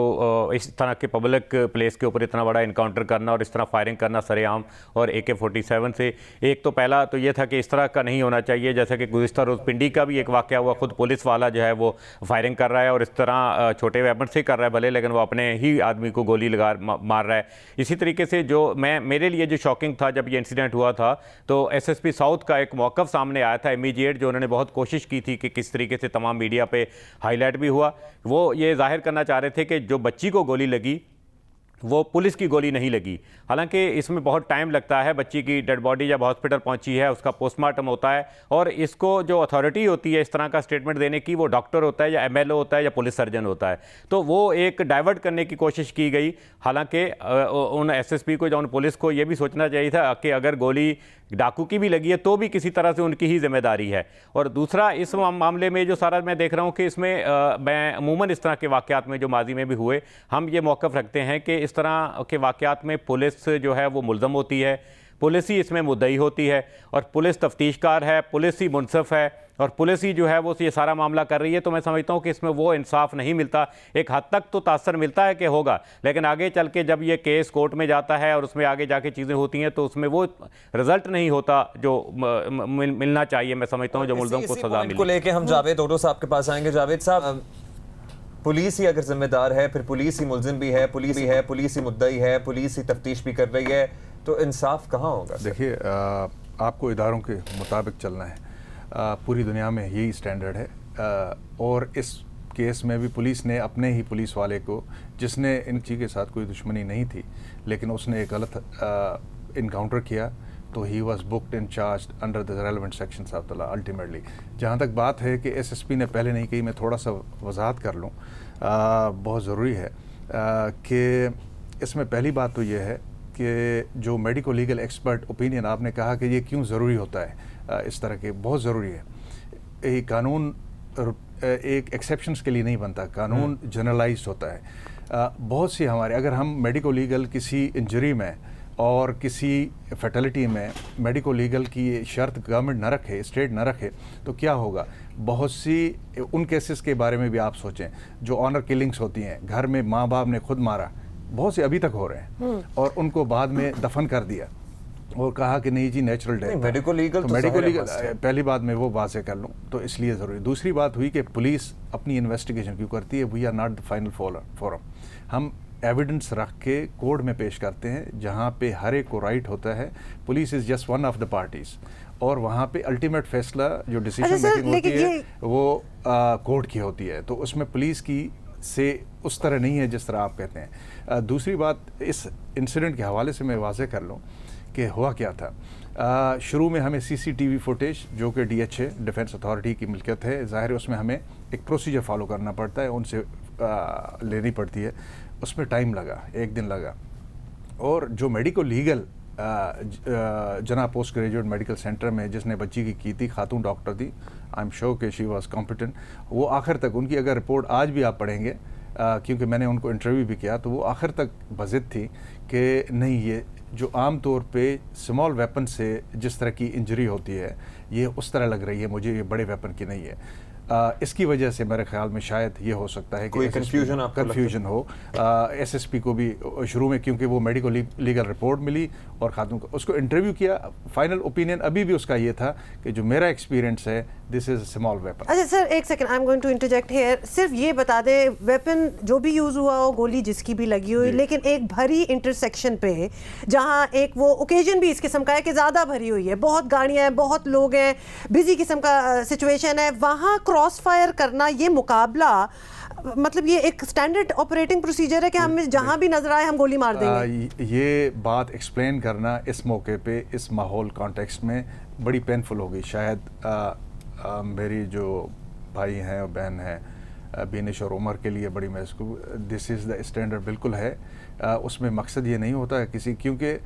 इस तरह के पब्लिक प्लेस के ऊपर इतना बड़ा इनकाउंटर करना और इस तरह फायरिंग करना सरेआम और AK-47 से, एक तो पहला तो ये था कि इस तरह का नहीं होना चाहिए। जैसा कि गुज़िश्ता रोज़ पिंडी का भी एक वाक़या हुआ, खुद पुलिस वाला जो है वो फायरिंग कर रहा है और इस तरह छोटे वेपन से कर रहा है भले, लेकिन वो अपने ही आदमी को गोली लगा मार रहा है। इसी तरीके से जो मेरे लिए जो शॉकिंग था जब ये इंसिडेंट हुआ था, तो SSP साउथ का एक मौक़िफ़ सामने आया था इमीडिएट, जो उन्होंने बहुत कोशिश की थी कि किस तरीके से तमाम मीडिया पे हाईलाइट भी हुआ। वो ये जाहिर करना चाह रहे थे कि जो बच्ची को गोली लगी वो पुलिस की गोली नहीं लगी। हालांकि इसमें बहुत टाइम लगता है, बच्ची की डेड बॉडी जब हॉस्पिटल पहुंची है उसका पोस्टमार्टम होता है, और इसको जो अथॉरिटी होती है इस तरह का स्टेटमेंट देने की, वो डॉक्टर होता है या MLO होता है या पुलिस सर्जन होता है। तो वो एक डाइवर्ट करने की कोशिश की गई। हालांकि उन SSP को या उन पुलिस को ये भी सोचना चाहिए था कि अगर गोली डाकू की भी लगी है तो भी किसी तरह से उनकी ही जिम्मेदारी है। और दूसरा, इस मामले में जो सारा मैं देख रहा हूँ कि इसमें मैं अमूमन इस तरह के वाक़यात में जो माजी में भी हुए, हम ये मौक़िफ़ रखते हैं कि इस तरह के वाक़यात में पुलिस जो है वो मुल्ज़म होती है, पुलिस ही इसमें मुद्दई होती है और पुलिस तफ्तीशकार है, पुलिस ही मुनसफ है और पुलिस ही जो है वो ये सारा मामला कर रही है। तो मैं समझता हूँ कि इसमें वो इंसाफ नहीं मिलता। एक हद तक तो तासर मिलता है कि होगा, लेकिन आगे चल के जब ये केस कोर्ट में जाता है और उसमें आगे जाके चीज़ें होती हैं तो उसमें वो रिजल्ट नहीं होता जो मिलना चाहिए। मैं समझता हूँ जो मुल्ज़म को सजा मिले। को लेके हम जावेद ओडो साहब के पास आएंगे। जावेद साहब, पुलिस ही अगर जिम्मेदार है, फिर पुलिस ही मुल्जिम भी है, पुलिस ही मुद्दई है, पुलिस ही तफ्तीश भी कर रही है, तो इंसाफ कहाँ होगा? देखिए, आपको इदारों के मुताबिक चलना है। पूरी दुनिया में यही स्टैंडर्ड है और इस केस में भी पुलिस ने अपने ही पुलिस वाले को, जिसने इन चीज़ के साथ कोई दुश्मनी नहीं थी लेकिन उसने एक गलत इनकाउंटर किया, तो he was booked in charge under the relevant sections of the law ultimately. जहाँ तक बात है कि एसएसपी ने पहले नहीं कही, मैं थोड़ा सा वजाहत कर लूँ, बहुत ज़रूरी है कि इसमें पहली बात तो ये है कि जो मेडिको लीगल एक्सपर्ट ओपिनियन आपने कहा कि ये क्यों ज़रूरी होता है, इस तरह के बहुत ज़रूरी है। एक कानून एक एक्सेप्शंस के लिए नहीं बनता, कानून जनरलाइज्ड होता है। बहुत सी हमारे, अगर हम मेडिको लीगल किसी इंजरी में और किसी फैटलिटी में मेडिको लीगल की शर्त गवर्नमेंट न रखे, स्टेट न रखे, तो क्या होगा? बहुत सी उन केसेस के बारे में भी आप सोचें जो ऑनर किलिंग्स होती हैं, घर में माँ बाप ने खुद मारा, बहुत से अभी तक हो रहे हैं और उनको बाद में दफन कर दिया और कहा कि नहीं जी नेचुरल डेथ। मेडिको लीगल, तो मेडिको लीगल पहली बात मैं वो वाज़े कर लूँ, तो इसलिए ज़रूरी। दूसरी बात हुई कि पुलिस अपनी इन्वेस्टिगेशन क्यों करती है? We are not the final forum. हम एविडेंस रख के कोर्ट में पेश करते हैं जहाँ पे हर एक को राइट होता है। Police is just one of the parties और वहाँ पे अल्टीमेट फैसला जो डिसीजन मेकिंग होती है वो कोर्ट की होती है, तो उसमें पुलिस की से उस तरह नहीं है जिस तरह आप कहते हैं। दूसरी बात, इस इंसिडेंट के हवाले से मैं वाज़े कर लूँ कि हुआ क्या था। शुरू में हमें सीसीटीवी फुटेज जो कि डीएचए डिफेंस अथॉरिटी की मिल्कियत है, ज़ाहिर है उसमें हमें एक प्रोसीजर फॉलो करना पड़ता है, उनसे लेनी पड़ती है, उसमें टाइम लगा, 1 दिन लगा। और जो मेडिको लीगल जना पोस्ट ग्रेजुएट मेडिकल सेंटर में जिसने बच्ची की थी, खातून डॉक्टर थी, आई एम श्योर कि शी वाज कॉम्पिटेंट। वो आखिर तक, उनकी अगर रिपोर्ट आज भी आप पढ़ेंगे, क्योंकि मैंने उनको इंटरव्यू भी किया, तो वो आखिर तक बज़िद थी कि नहीं, ये जो आम तौर पे स्मॉल वेपन से जिस तरह की इंजरी होती है ये उस तरह लग रही है मुझे, ये बड़े वेपन की नहीं है। इसकी वजह से मेरे ख्याल में शायद ये हो सकता है कि कोई कन्फ्यूजन हो। एसएसपी को भी शुरू में, क्योंकि वो मेडिको लीगल रिपोर्ट मिली और खातून को उसको इंटरव्यू किया, फाइनल ओपिनियन अभी भी उसका ये था कि जो मेरा एक्सपीरियंस है, दिस इज स्मॉल वेपन। अच्छा सर, एक second, I am going to interject here. सिर्फ ये बता दें, वेपन जो भी यूज हुआ हो, गोली जिसकी भी लगी हुई, लेकिन एक भरी इंटरसेक्शन पे जहाँ एक वो ओकेजन भी इस किस्म का है कि ज़्यादा भरी हुई है, बहुत गाड़ियाँ हैं, बहुत लोग हैं, बिजी किस्म का सिचुएशन है, वहाँ क्रॉस फायर करना, ये मुकाबला, मतलब ये एक स्टैंडर्ड ऑपरेटिंग प्रोसीजर है कि हम जहां भी नजर आए हम गोली मार देंगे। ये बात एक्सप्लेन करना इस मौके पे, इस माहौल कॉन्टेक्स्ट में बड़ी पेनफुल होगी। शायद मेरी जो भाई हैं और बहन हैं बीनिश और उमर के लिए बड़ी महसूस, दिस इज़ द स्टैंडर्ड बिल्कुल है। उसमें मकसद ये नहीं होता है किसी, क्योंकि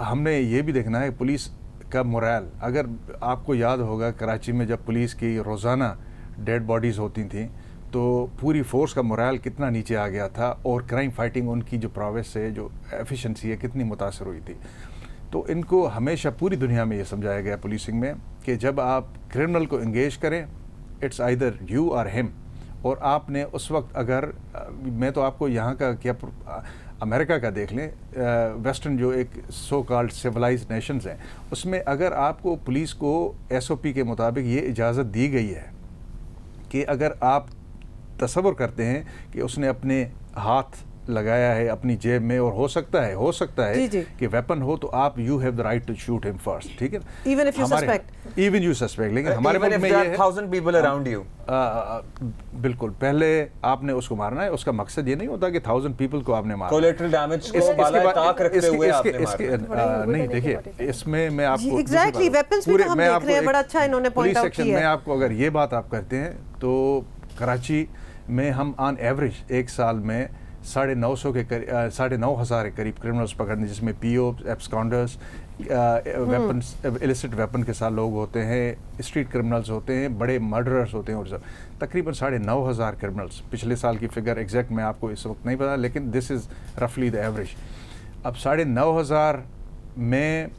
हमने ये भी देखना है पुलिस का मोरल। अगर आपको याद होगा कराची में जब पुलिस की रोज़ाना डेड बॉडीज़ होती थी तो पूरी फोर्स का मोरल कितना नीचे आ गया था और क्राइम फाइटिंग उनकी जो प्रोग्रेस है, जो एफिशिएंसी है, कितनी मुतासर हुई थी। तो इनको हमेशा पूरी दुनिया में ये समझाया गया पुलिसिंग में कि जब आप क्रिमिनल को इंगेज करें, इट्स आइदर यू और हिम। और आपने उस वक्त, अगर मैं तो आपको यहाँ का क्या, अमेरिका का देख लें, वेस्टर्न जो एक सो कॉल्ड सिविलाइज्ड नेशंस हैं, उसमें अगर आपको पुलिस को एसओपी के मुताबिक ये इजाज़त दी गई है कि अगर आप तसव्वुर करते हैं कि उसने अपने हाथ लगाया है अपनी जेब में और हो सकता है कि वेपन हो, तो आप you have the right to shoot him first, ठीक है, इवन इफ यू सस्पेक्ट, लेकिन हमारे मुल्क में ये है 1000 people around you, बिल्कुल पहले आपने उसको मारना है। उसका मकसद ये नहीं होता कि 1000 पीपल को आपने मारा, कोलैटरल डैमेज को बालाए ताक रखते हुए आपने मारा। नहीं, देखिए इसमें मैं आपको एग्जैक्टली वेपन्स भी हम देख रहे हैं, बड़ा अच्छा इन्होंने पॉइंट आउट किया है। मैं आपको अगर ये बात आप करते हैं तो कराची में हम ऑन एवरेज एक साल में 950 के 9,500 के करीब क्रिमिनल्स पकड़ने, जिसमें पीओ, एब्सकॉन्डर्स, वेपन्स, इलिसिट वेपन के साथ लोग होते हैं, स्ट्रीट क्रिमिनल्स होते हैं, बड़े मर्डरर्स होते हैं, और सब तकरीबन 9,500 क्रिमिनल्स। पिछले साल की फिगर एग्जैक्ट मैं आपको इस वक्त नहीं पता, लेकिन दिस इज़ रफली द एवरेज। अब 9,500 मैं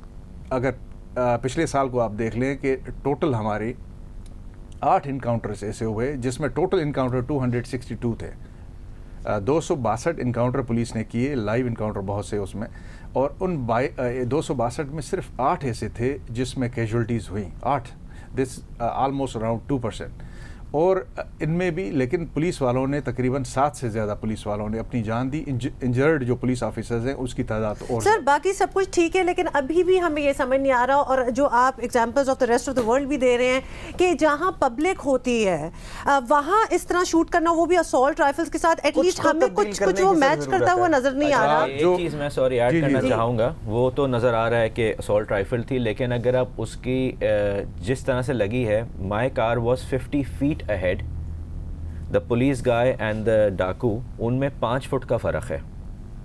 अगर पिछले साल को आप देख लें कि टोटल हमारे 8 इनकाउंटर्स ऐसे हुए जिसमें टोटल इनकाउंटर 262 थे। 262 इनकाउंटर पुलिस ने किए, लाइव इनकाउंटर बहुत से उसमें, और उन 262 में सिर्फ 8 ऐसे थे जिसमें कैजुअलिटीज़ हुई, 8, दिस ऑलमोस्ट अराउंड 2%। और इनमें भी लेकिन पुलिस वालों ने तकरीबन 7 से ज़्यादा पुलिस वालों ने अपनी जान दी। इंजर्ड जो पुलिस ऑफिसर्स हैं उसकी तादाद और सर बाकी सब कुछ ठीक है, लेकिन अभी भी हमें ये समझ नहीं आ रहा, और जो आप examples of the rest of the world भी दे रहे हैं कि जहां पब्लिक होती है वहां इस तरह शूट करना, वो भी असॉल्ट राइफल्स के साथ, एटलीस्ट हमें कुछ वो मैच करता हुआ नजर नहीं आ रहा। एक चीज़ मैं सॉरी ऐड करना चाहूँगा, वो तो नज़र आ रहा है कि असॉल्ट राइफल थी, लेकिन अगर आप उसकी जिस तरह से लगी है, my car was 50 feet ahead, the police guy and the डाकू, उनमें 5 फुट का फ़र्क है।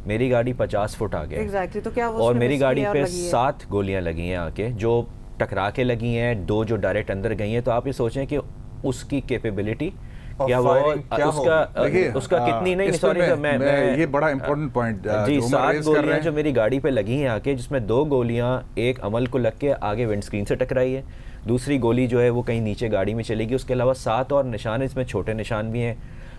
मेरी गाड़ी 50 फुट आगे exactly, तो क्या और मेरी गाड़ी पे 7 गोलियां लगी हैं आके, जो टकरा के लगी हैं, 2 जो डायरेक्ट अंदर गई हैं। तो आप ये सोचें कि उसकी कैपेबिलिटी क्या वो उसका कितनी नहीं, सॉरी मैं ये बड़ा इंपॉर्टेंट पॉइंट जी, 7 गोलियां जो मेरी गाड़ी पे लगी हैं आके, जिसमें 2 गोलियां एक अमल को लग के आगे विंडस्क्रीन से टकराई है, दूसरी गोली जो है वो कहीं नीचे गाड़ी में चली गई। उसके अलावा 7 और निशान, इसमें छोटे निशान भी हैं।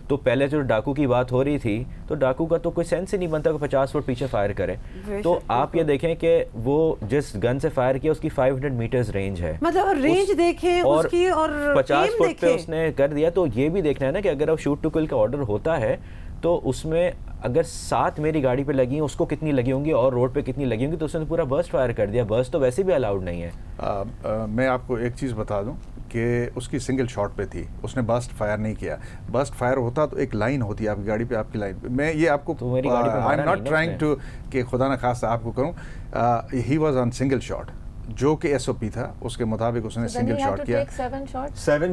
तो पहले जो डाकू की बात हो रही थी, तो डाकू का तो कोई सेंस ही नहीं बनता कि 50 फुट पीछे फायर करे। तो आप ये देखें कि वो जिस गन से फायर किया उसकी 500 मीटर्स रेंज है, मतलब रेंज देखें उसकी, और 50 फुट पे उसने कर दिया। तो ये भी देखना है ना कि अगर अब शूट टू किल का ऑर्डर होता है तो उसमें अगर 7 मेरी गाड़ी पे लगी हैं, उसको कितनी लगी होंगी और रोड पे कितनी लगी होंगी, तो उसने पूरा बर्स्ट फायर कर दिया। बर्स्ट तो वैसे भी अलाउड नहीं है। मैं आपको एक चीज़ बता दूं कि उसकी सिंगल शॉट पे थी, उसने बर्स्ट फायर नहीं किया। बर्स्ट फायर होता तो एक लाइन होती है आपकी गाड़ी पे, आपकी लाइन पे। मैं ये आपको I am not trying to कि खुदा ना खास्ता आपको करूँ, he was on single shot, जो कि एसओपी था उसके मुताबिक उसने सिंगल शॉट किया। 7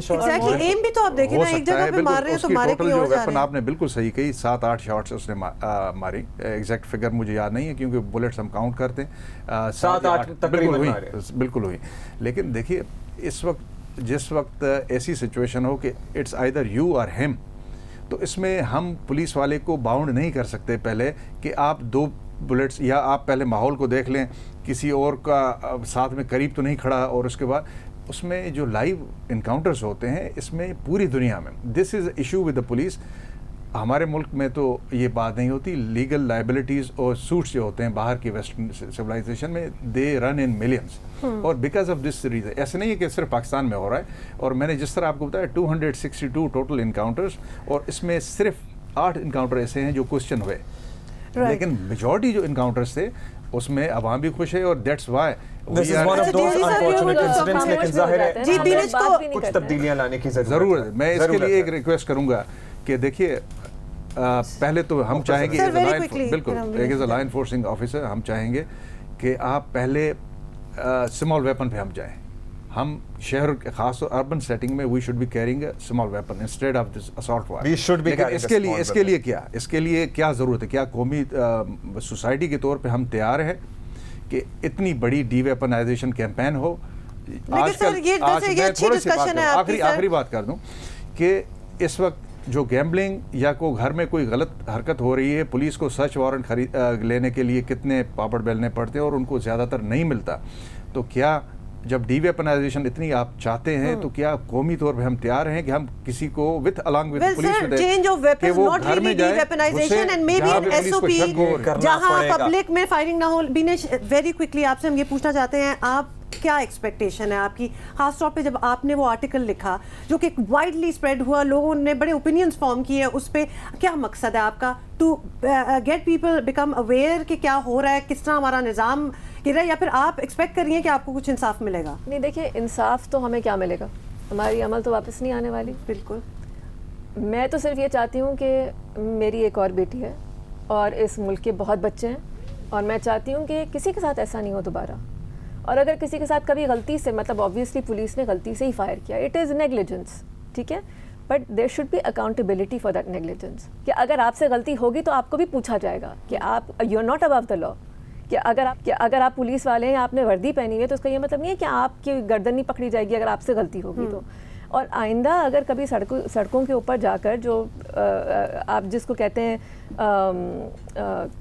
शॉट एम भी तो आप देखें ना, एक जगह पे मार रहे हैं तो मारे की और जा रहे हैं। आपने बिल्कुल सही कही, 7-8 शॉट्स उसने मारी। एग्जैक्ट फिगर मुझे याद नहीं है क्योंकि बुलेट्स हम काउंट करते हैं। 7-8 बिल्कुल हुई। लेकिन देखिए, इस वक्त जिस वक्त ऐसी सिचुएशन हो कि इट्स आइदर यू और हिम, तो इसमें हम पुलिस वाले को बाउंड नहीं कर सकते पहले कि आप 2 बुलेट्स, या आप पहले माहौल को देख लें, किसी और का साथ में करीब तो नहीं खड़ा, और उसके बाद उसमें जो लाइव इनकाउंटर्स होते हैं, इसमें पूरी दुनिया में this is issue with the police. हमारे मुल्क में तो ये बात नहीं होती। लीगल लाइबिलिटीज़ और सूट्स जो होते हैं बाहर की वेस्टर्न सिविलाइजेशन में, दे रन इन मिलियंस, और बिकॉज ऑफ दिस रीजन। ऐसे नहीं है कि सिर्फ पाकिस्तान में हो रहा है। और मैंने जिस तरह आपको बताया 262 टोटल इनकाउंटर्स, और इसमें सिर्फ 8 इनकाउंटर ऐसे हैं जो क्वेश्चन हुए, लेकिन मेजॉरिटी जो इनकाउंटर्स थे उसमें अवाम भी खुश है, और that's why this is one of those unfortunate incidents. लेकिन जाहिर है जी, बीनेश को कुछ तब्दीलियां लाने की जरूरत है। मैं इसके लिए एक रिक्वेस्ट करूंगा कि देखिए, पहले तो हम चाहेंगे as a law enforcing officer, हम चाहेंगे कि आप पहले स्मॉल वेपन पे हम जाएं। हम शहर के खास अर्बन सेटिंग में we should be carrying a small weapon instead of this assault war. इसके लिए क्या ज़रूरत है? क्या कौमी सोसाइटी के तौर पे हम तैयार हैं कि इतनी बड़ी डी वेपनाइजेशन कैंपेन हो? आखिरी बात कर दूं कि इस वक्त जो गैम्बलिंग या को घर में कोई गलत हरकत हो रही है, पुलिस को सर्च वारंट लेने के लिए कितने पापड़ बेलने पड़ते हैं और उनको ज़्यादातर नहीं मिलता। तो क्या जब डीवेपनाइजेशन इतनी आप चाहते हैं, तो क्या कौमी तौर पे हम तैयार हैं कि हम किसी को with along with police change of weapons, not really deweaponization and maybe an SOP जहां पब्लिक में फायरिंग ना हो? बीनेश, वेरी क्विकली आपसे हम ये पूछना चाहते हैं, आप क्या एक्सपेक्टेशन है आपकी, खास तौर पे जब आपने वो आर्टिकल लिखा जो कि वाइडली स्प्रेड हुआ, लोगों ने बड़े ओपिनियंस फॉर्म किए उस पर, क्या मकसद है आपका? To get people become aware कि क्या हो रहा है, किस तरह हमारा निज़ाम गिर रहा है, या फिर आप एक्सपेक्ट कर रही हैं कि आपको कुछ इंसाफ मिलेगा? नहीं, देखिए, इंसाफ तो हमें क्या मिलेगा, हमारी अमल तो वापस नहीं आने वाली। बिल्कुल। मैं तो सिर्फ ये चाहती हूँ कि मेरी एक और बेटी है और इस मुल्क के बहुत बच्चे हैं, और मैं चाहती हूँ कि किसी के साथ ऐसा नहीं हो दोबारा। और अगर किसी के साथ कभी गलती से, मतलब ऑब्वियसली पुलिस ने गलती से ही फायर किया, इट इज़ नेग्लिजेंस, ठीक है, but there should be accountability for that negligence. कि अगर आपसे गलती होगी तो आपको भी पूछा जाएगा कि आप, you are not above the law. कि अगर आप पुलिस वाले हैं, आपने वर्दी पहनी हुई है, तो उसका ये मतलब नहीं है कि आपकी गर्दन नहीं पकड़ी जाएगी अगर आपसे गलती होगी तो। और आइंदा अगर कभी सड़कों के ऊपर जाकर जो आप जिसको कहते हैं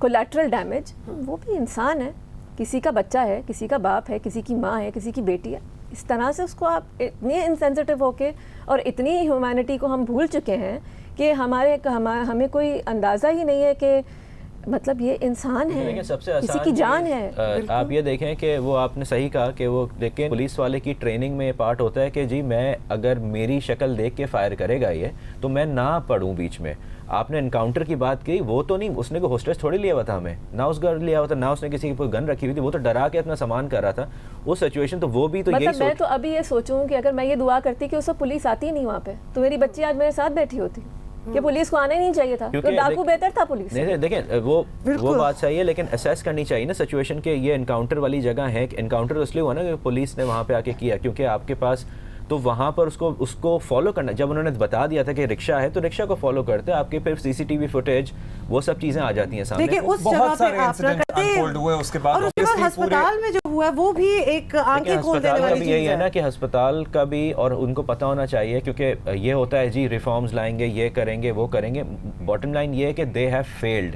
कोलैटरल डैमेज, वो भी इंसान है किसी का बच्चा है, किसी का बाप है, किसी की माँ है, किसी की बेटी है, इस तरह से उसको आप इतने इंसेंसिटिव होके और इतनी ह्यूमैनिटी को हम भूल चुके हैं कि हमें कोई अंदाज़ा ही नहीं है कि मतलब ये इंसान है, सबसे किसी की जान है। आप ये देखें कि वो आपने सही कहा कि वो लेकिन पुलिस वाले की ट्रेनिंग में ये पार्ट होता है कि जी मैं अगर मेरी शक्ल देख के फायर करेगा ये तो मैं ना पढ़ूं बीच में। आपने एनकाउंटर की बात की, वो तो नहीं, उसने कोई होस्टेज थोड़ी लिया हुआ था, हमें ना उस घर लिया हुआ था, ना उसने किसी की कोई गन रखी हुई थी, वो तो डरा के अपना सामान कर रहा था। वो सिचुएशन तो वो भी तो मतलब मैं तो अभी ये सोचूं कि अगर मैं ये दुआ करती कि उसको पुलिस आती ही नहीं वहाँ पे तो मेरी बच्ची आज मेरे साथ बैठी होती कि पुलिस को आना ही नहीं चाहिए था, तो डाकू बेहतर था पुलिस। देखें वो बात सही है, लेकिन असेस करनी चाहिए ना सिचुएशन के ये एनकाउंटर वाली जगह है। एनकाउंटर तो इसलिए हुआ ना कि पुलिस ने वहाँ पे आके किया क्योंकि आपके पास तो वहाँ पर उसको फॉलो करना, जब उन्होंने बता दिया था कि रिक्शा है तो रिक्शा को फॉलो करते, आपके फिर सीसीटीवी फुटेज वो सब चीजें आ जाती हैं सामने। देखिए उस जगह पे आप अनफोल्ड हुए, उसके बाद अस्पताल में जो हुआ वो भी एक आंखें खोल देने वाली चीज है। यही है ना कि अस्पताल का भी और उनको पता होना चाहिए क्योंकि ये होता है जी रिफॉर्म्स लाएंगे, ये करेंगे, वो करेंगे। बॉटम लाइन ये है कि they have failed,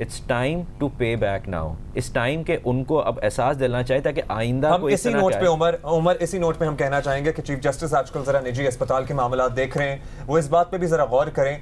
it's time to pay back now. इस टाइम के उनको अब एहसास दिलाना चाहिए ताकि आइंदा हम इसी नोट पे उमर इसी नोट पे हम कहना चाहेंगे कि चीफ जस्टिस आजकल जरा निजी अस्पताल के मामला देख रहे हैं, वो इस बात पे भी जरा गौर करें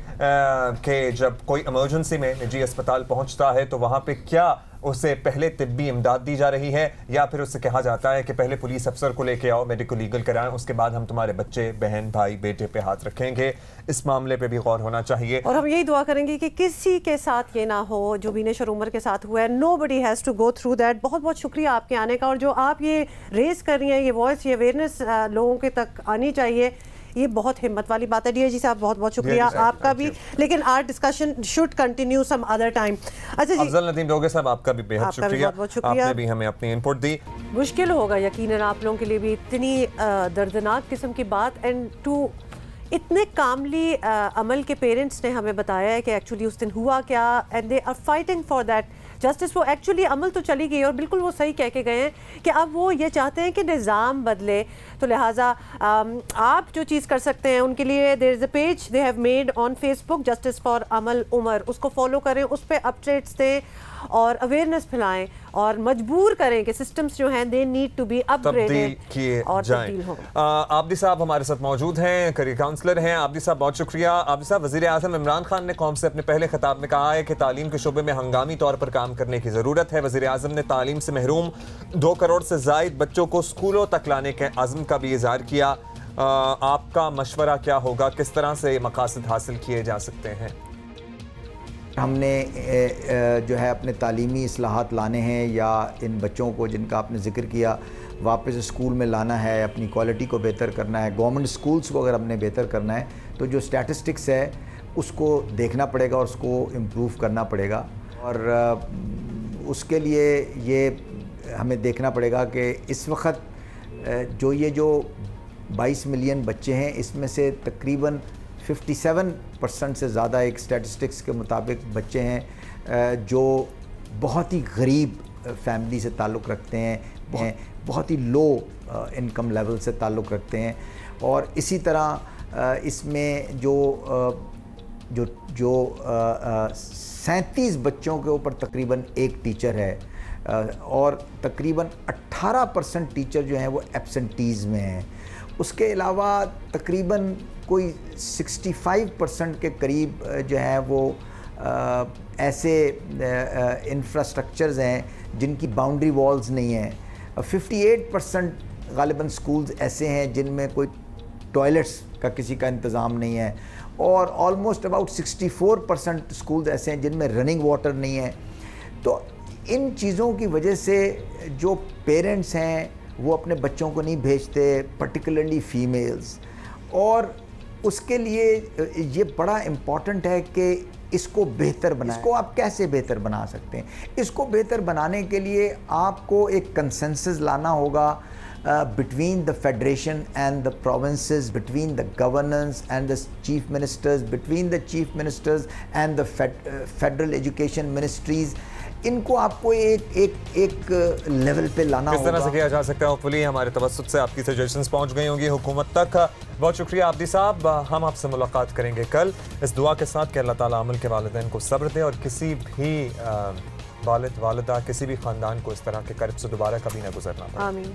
कि जब कोई इमरजेंसी में निजी अस्पताल पहुंचता है तो वहां पे क्या उसे पहले तिब्बी इमदाद दी जा रही है या फिर उससे कहा जाता है कि पहले पुलिस अफसर को लेके आओ, मेडिकल लीगल कराएं, उसके बाद हम तुम्हारे बच्चे, बहन, भाई, बेटे पे हाथ रखेंगे। इस मामले पे भी गौर होना चाहिए और हम यही दुआ करेंगे कि किसी के साथ ये ना हो जो विनेश और उमर के साथ हुआ है। Nobody has to go through that. बहुत बहुत शुक्रिया आपके आने का, और जो आप ये रेस कर रही हैं, ये वॉइस, ये अवेयरनेस लोगों के तक आनी चाहिए, ये बहुत हिम्मत वाली बात है। डीआईजी साहब बहुत बहुत शुक्रिया आपका भी, लेकिन our discussion should continue some other time. अच्छा जी, अफजल नदीम डोगे साहब आपका भी बेहद शुक्रिया, आपने भी हमें अपनी इनपुट दी। मुश्किल होगा यकीनन आप लोगों के लिए भी इतनी दर्दनाक किस्म की बात, एंड टू इतने कामली अमल के पेरेंट्स ने हमें बताया है कि एक्चुअली उस दिन हुआ क्या, and they are fighting for that justice. वो एक्चुअली अमल तो चली गई और बिल्कुल वो सही कह के गए हैं कि अब वो ये चाहते हैं कि निज़ाम बदले, तो लिहाजा आप जो चीज़ कर सकते हैं उनके लिए there is a page they have made on Facebook, justice for Amal Umar, उसको फॉलो करें, उस पर अपडेट्स दें और अवेयरनेस फैलाएं और मजबूर करें कि सिस्टम्स जो हैं they need to be upgraded किए और तब्दील हो। आबदी साहब हमारे साथ मौजूद हैं, करियर काउंसलर हैं। आबदी साहब बहुत शुक्रिया। आबदी साहब, वज़ीर आज़म इमरान खान ने कौम से अपने पहले खिताब में कहा है कि तालीम के शोबे में हंगामी तौर पर काम करने की ज़रूरत है। वज़ीर आज़म ने तालीम से महरूम 2 करोड़ से ज़ायद बच्चों को स्कूलों तक लाने के अज़्म का भी इज़हार किया। आपका मशवरा क्या होगा, किस तरह से मकासद हासिल किए जा सकते हैं? हमने जो है अपने तालीमी इस्लाहात लाने हैं या इन बच्चों को जिनका आपने ज़िक्र किया वापस स्कूल में लाना है, अपनी क्वालिटी को बेहतर करना है, गवर्नमेंट स्कूल्स को अगर हमने बेहतर करना है तो जो स्टैटिस्टिक्स है उसको देखना पड़ेगा और उसको इम्प्रूव करना पड़ेगा। और उसके लिए ये हमें देखना पड़ेगा कि इस वक्त जो 22 मिलियन बच्चे हैं इसमें से तकरीबन 57% से ज़्यादा एक स्टैटिस्टिक्स के मुताबिक बच्चे हैं जो बहुत ही गरीब फैमिली से ताल्लुक़ रखते हैं, बहुत ही लो इनकम लेवल से ताल्लुक़ रखते हैं। और इसी तरह इसमें जो 37 बच्चों के ऊपर तकरीबन एक टीचर है और तकरीबन 18% टीचर जो हैं वो एब्सेंटीज़ में हैं। उसके अलावा तकरीबन कोई 65% के करीब जो है वो ऐसे इंफ्रास्ट्रक्चर्स हैं जिनकी बाउंड्री वॉल्स नहीं हैं। 58% गालिबन स्कूल्स ऐसे हैं जिनमें कोई टॉयलेट्स का किसी का इंतज़ाम नहीं है और ऑलमोस्ट अबाउट 64% स्कूल्स ऐसे हैं जिनमें रनिंग वाटर नहीं है। तो इन चीज़ों की वजह से जो पेरेंट्स हैं वो अपने बच्चों को नहीं भेजते, पर्टिकुलरली फ़ीमेल्स, और उसके लिए ये बड़ा इम्पॉर्टेंट है कि इसको बेहतर बनाएं। इसको आप कैसे बेहतर बना सकते हैं? इसको बेहतर बनाने के लिए आपको एक कंसेंसस लाना होगा between the federation and the provinces, between the governors and the chief ministers, between the chief ministers and the federal education ministries. इनको आपको एक लेवल पे लाना होगा। किस तरह से किया जा सकता है? होपफुली हमारे तवस्सुत से आपकी सजेशंस पहुंच गई होंगी हुकूमत तक। बहुत शुक्रिया आबदी साहब, हम आपसे मुलाकात करेंगे कल इस दुआ के साथ कि अल्लाह ताला अमल के वालिदैन को सब्र दे और किसी भी वालिद वालिदा किसी भी ख़ानदान को इस तरह के कर्ब से दोबारा कभी ना गुजरना पड़े। आमीन।